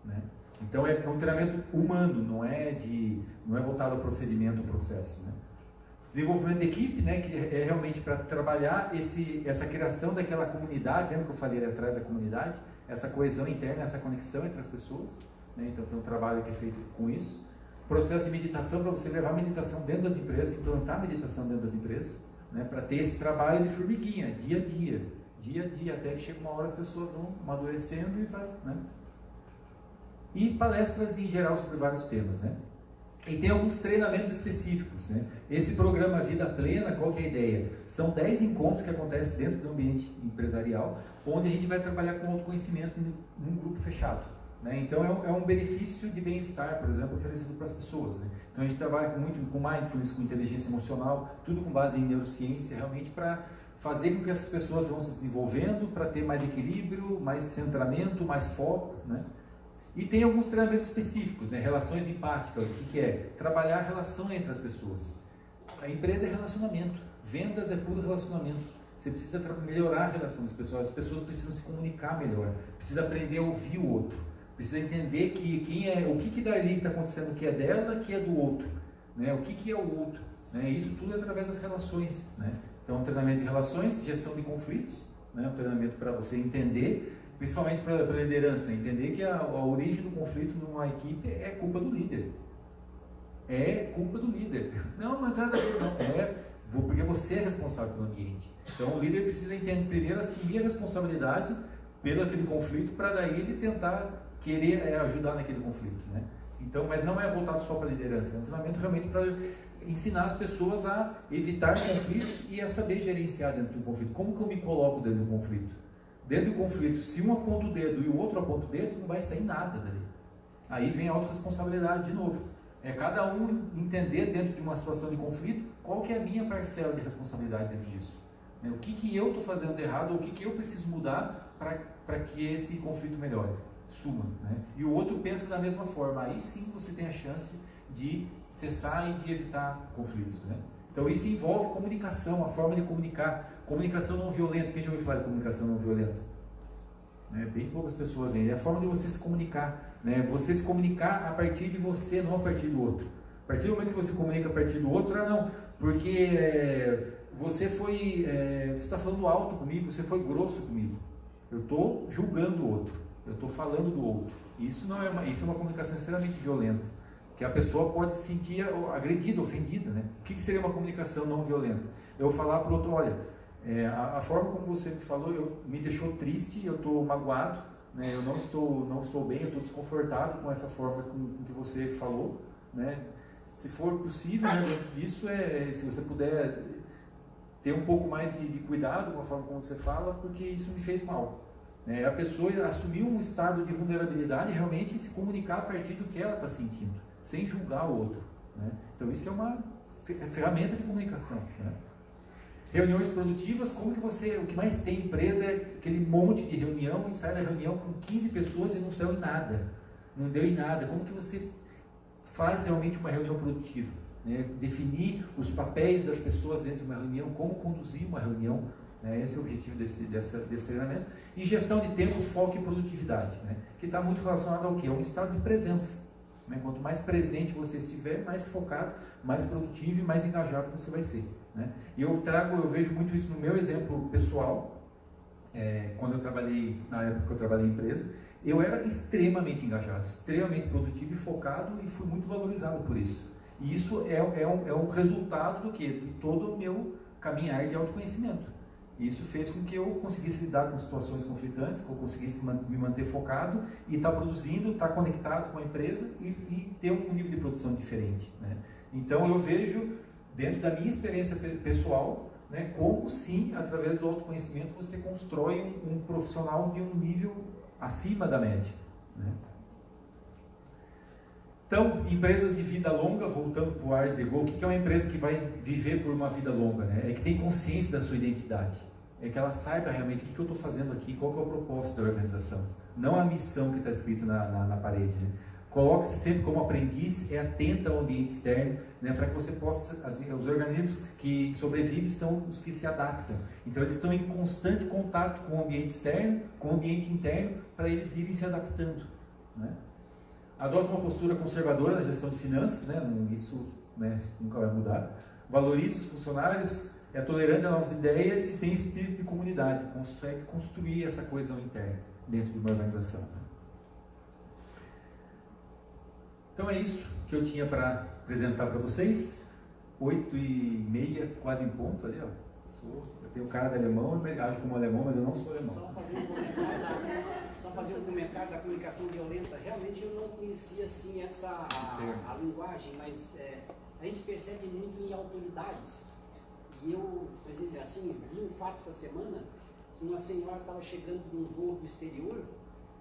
né? Então é um treinamento humano, não é voltado ao procedimento, ao processo, né? Desenvolvimento de equipe, né, que é realmente para trabalhar essa criação daquela comunidade, lembra que eu falei ali atrás da comunidade? Essa coesão interna, essa conexão entre as pessoas, né? Então tem um trabalho que é feito com isso. Processo de meditação, para você levar a meditação dentro das empresas, implantar a meditação dentro das empresas, né, para ter esse trabalho de formiguinha, dia a dia, até que chega uma hora as pessoas vão amadurecendo e vai, né? E palestras em geral sobre vários temas, né? E tem alguns treinamentos específicos, né? Esse programa Vida Plena, qual que é a ideia? São 10 encontros que acontecem dentro do ambiente empresarial, onde a gente vai trabalhar com autoconhecimento num grupo fechado, né? Então é um benefício de bem-estar, por exemplo, oferecido para as pessoas, né? Então a gente trabalha muito com mindfulness, com inteligência emocional, tudo com base em neurociência, realmente para fazer com que essas pessoas vão se desenvolvendo, para ter mais equilíbrio, mais centramento, mais foco, né? E tem alguns treinamentos específicos, né? Relações empáticas, o que é? Trabalhar a relação entre as pessoas. A empresa é relacionamento, vendas é puro relacionamento. Você precisa melhorar a relação das pessoas, as pessoas precisam se comunicar melhor, precisa aprender a ouvir o outro, precisa entender o que dali está acontecendo que é dela, que é do outro, né? O que é o outro, né? Isso tudo é através das relações, né? Então, um treinamento de relações, gestão de conflitos, né? Um treinamento para você entender, principalmente para a liderança, né? Entender que a origem do conflito numa equipe é culpa do líder. É culpa do líder. Não é nada a ver, não. Porque você é responsável pelo ambiente. Então o líder precisa entender primeiro assumir a responsabilidade pelo aquele conflito, para daí ele tentar querer ajudar naquele conflito, né? Então, mas não é voltado só para a liderança, é um treinamento realmente para ensinar as pessoas a evitar conflitos e a saber gerenciar dentro do conflito. Como que eu me coloco dentro do conflito? Dentro do conflito, se um aponta o dedo e o outro aponta o dedo, não vai sair nada dali. Aí vem a autorresponsabilidade de novo. É cada um entender dentro de uma situação de conflito qual que é a minha parcela de responsabilidade dentro disso. O que eu estou fazendo de errado, ou o que eu preciso mudar para que esse conflito melhore, suma, né? E o outro pensa da mesma forma. Aí sim você tem a chance de cessar e de evitar conflitos, né? Então isso envolve comunicação, a forma de comunicar. Comunicação não violenta. Quem já ouviu falar de comunicação não violenta? Bem poucas pessoas veem. É a forma de você se comunicar, né? Você se comunicar a partir de você, não a partir do outro. A partir do momento que você comunica a partir do outro, não, porque você está falando alto comigo, você foi grosso comigo. Eu estou julgando o outro, eu estou falando do outro. Isso é uma comunicação extremamente violenta. que a pessoa pode se sentir agredida, ofendida, né? O que seria uma comunicação não violenta? Eu falar para o outro, olha, a forma como você me falou me deixou triste, eu estou magoado, né? Eu não estou bem, eu estou desconfortável com essa forma com que você falou, né? Se for possível, né, isso se você puder ter um pouco mais de cuidado com a forma como você fala, porque isso me fez mal. A pessoa assumir um estado de vulnerabilidade e realmente se comunicar a partir do que ela está sentindo, sem julgar o outro, né? Então isso é uma ferramenta de comunicação, né? Reuniões produtivas, o que mais tem em empresa é aquele monte de reunião e sai da reunião com 15 pessoas e não saiu em nada, não deu em nada. Como que você faz realmente uma reunião produtiva, né? Definir os papéis das pessoas dentro de uma reunião, como conduzir uma reunião, né? Esse é o objetivo desse treinamento. E gestão de tempo, foco e produtividade, né? Que está muito relacionado ao quê? Ao estado de presença, né? Quanto mais presente você estiver, mais focado, mais produtivo e mais engajado você vai ser, né? E eu vejo muito isso no meu exemplo pessoal. Quando eu trabalhei, na época que eu trabalhei em empresa, eu era extremamente engajado, extremamente produtivo e focado, e fui muito valorizado por isso. E isso é um resultado do quê? De todo o meu caminhar de autoconhecimento. E isso fez com que eu conseguisse lidar com situações conflitantes, que eu conseguisse me manter focado e estar produzindo, estar conectado com a empresa e ter um nível de produção diferente, né? Então eu vejo, dentro da minha experiência pessoal, né, como sim, através do autoconhecimento, você constrói um profissional de um nível acima da média, né? Então, empresas de vida longa, voltando para o Ars Ego, o que é uma empresa que vai viver por uma vida longa, né? É que tem consciência da sua identidade, é que ela saiba realmente o que eu estou fazendo aqui, qual que é o propósito da organização, não a missão que está escrita na parede, né? Coloque-se sempre como aprendiz, atenta ao ambiente externo, né, para que você possa, os organismos que sobrevivem são os que se adaptam, então eles estão em constante contato com o ambiente externo, com o ambiente interno, para eles irem se adaptando, né? Adota uma postura conservadora na gestão de finanças, né? Isso, né, nunca vai mudar. Valoriza os funcionários, é tolerante a novas ideias e tem espírito de comunidade, consegue construir essa coesão interna dentro de uma organização. Então é isso que eu tinha para apresentar para vocês. 8h30, quase em ponto ali, ó. Eu tenho cara de alemão, eu ajo como alemão, mas eu não sou alemão. Só fazer um comentário da comunicação violenta. Realmente eu não conhecia assim a linguagem, mas a gente percebe muito em autoridades. E eu, por exemplo, assim, vi um fato essa semana que uma senhora estava chegando num voo do exterior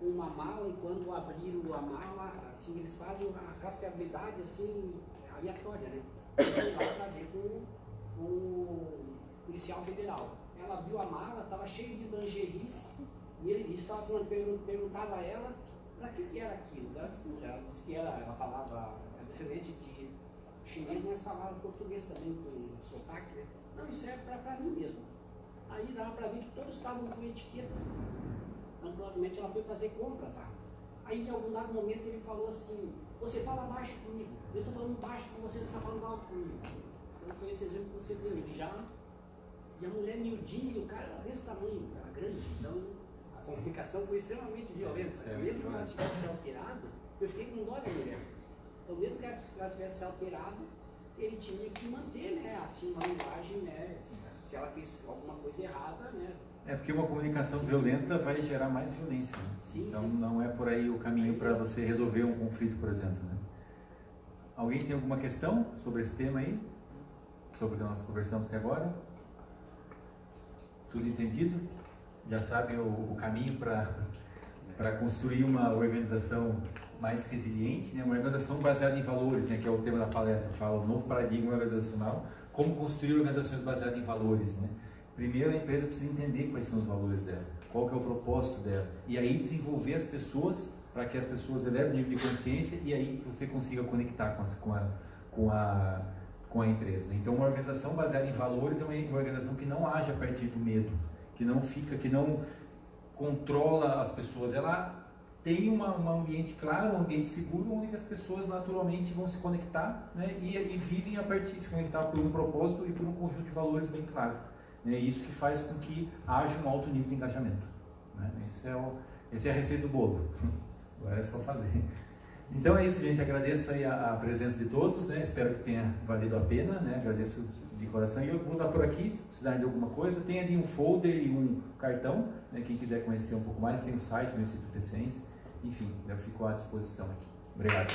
com uma mala, e quando abriram a mala, assim, eles fazem a rastreabilidade assim, aleatória, né? Eu lá para ver com o policial federal. Ela abriu a mala, estava cheia de lingeries, e ele estava falando, perguntava a ela para que era aquilo. Ela disse que ela falava descendente de chinês, mas falava português também, com sotaque, né? Não, isso é para mim mesmo. Aí dava para ver que todos estavam com etiqueta. Então, provavelmente ela foi fazer compras lá. Aí, em algum dado momento, ele falou assim: você fala baixo comigo, eu estou falando baixo com você, você está falando alto comigo. Então, foi esse exemplo que você deu. E a mulher miudinha e o cara era desse tamanho, era grande. Então, a comunicação foi extremamente violenta. Mesmo que ela tivesse se alterado, eu fiquei com dó da mulher. Então, mesmo que ela tivesse se alterado, ele tinha que manter, né, assim, uma linguagem, né, se ela fez alguma coisa errada, né. Porque uma comunicação violenta vai gerar mais violência, né? Sim, então sim. Não é por aí o caminho para você resolver um conflito, por exemplo, né? Alguém tem alguma questão sobre esse tema aí? Sobre o que nós conversamos até agora? Tudo entendido? Já sabem o caminho para construir uma organização mais resiliente, né? Uma organização baseada em valores, né? Que é o tema da palestra, eu falo, novo paradigma organizacional, como construir organizações baseadas em valores, né? Primeiro a empresa precisa entender quais são os valores dela, qual que é o propósito dela, e aí desenvolver as pessoas para que as pessoas elevem o nível de consciência e aí você consiga conectar com a empresa, né? Então uma organização baseada em valores é uma organização que não age a partir do medo, que não controla as pessoas, ela tem um ambiente claro, um ambiente seguro, onde as pessoas naturalmente vão se conectar, né? E vivem a partir de se conectar por um propósito e por um conjunto de valores bem claro. É isso que faz com que haja um alto nível de engajamento, né? Essa é a receita do bolo. Agora é só fazer. Então é isso, gente. Agradeço aí a presença de todos, né? Espero que tenha valido a pena, né? Agradeço de coração. E eu vou estar por aqui, se precisarem de alguma coisa. Tem ali um folder e um cartão, né? Quem quiser conhecer um pouco mais, tem o site do Instituto Essence. Enfim, eu fico à disposição aqui. Obrigado.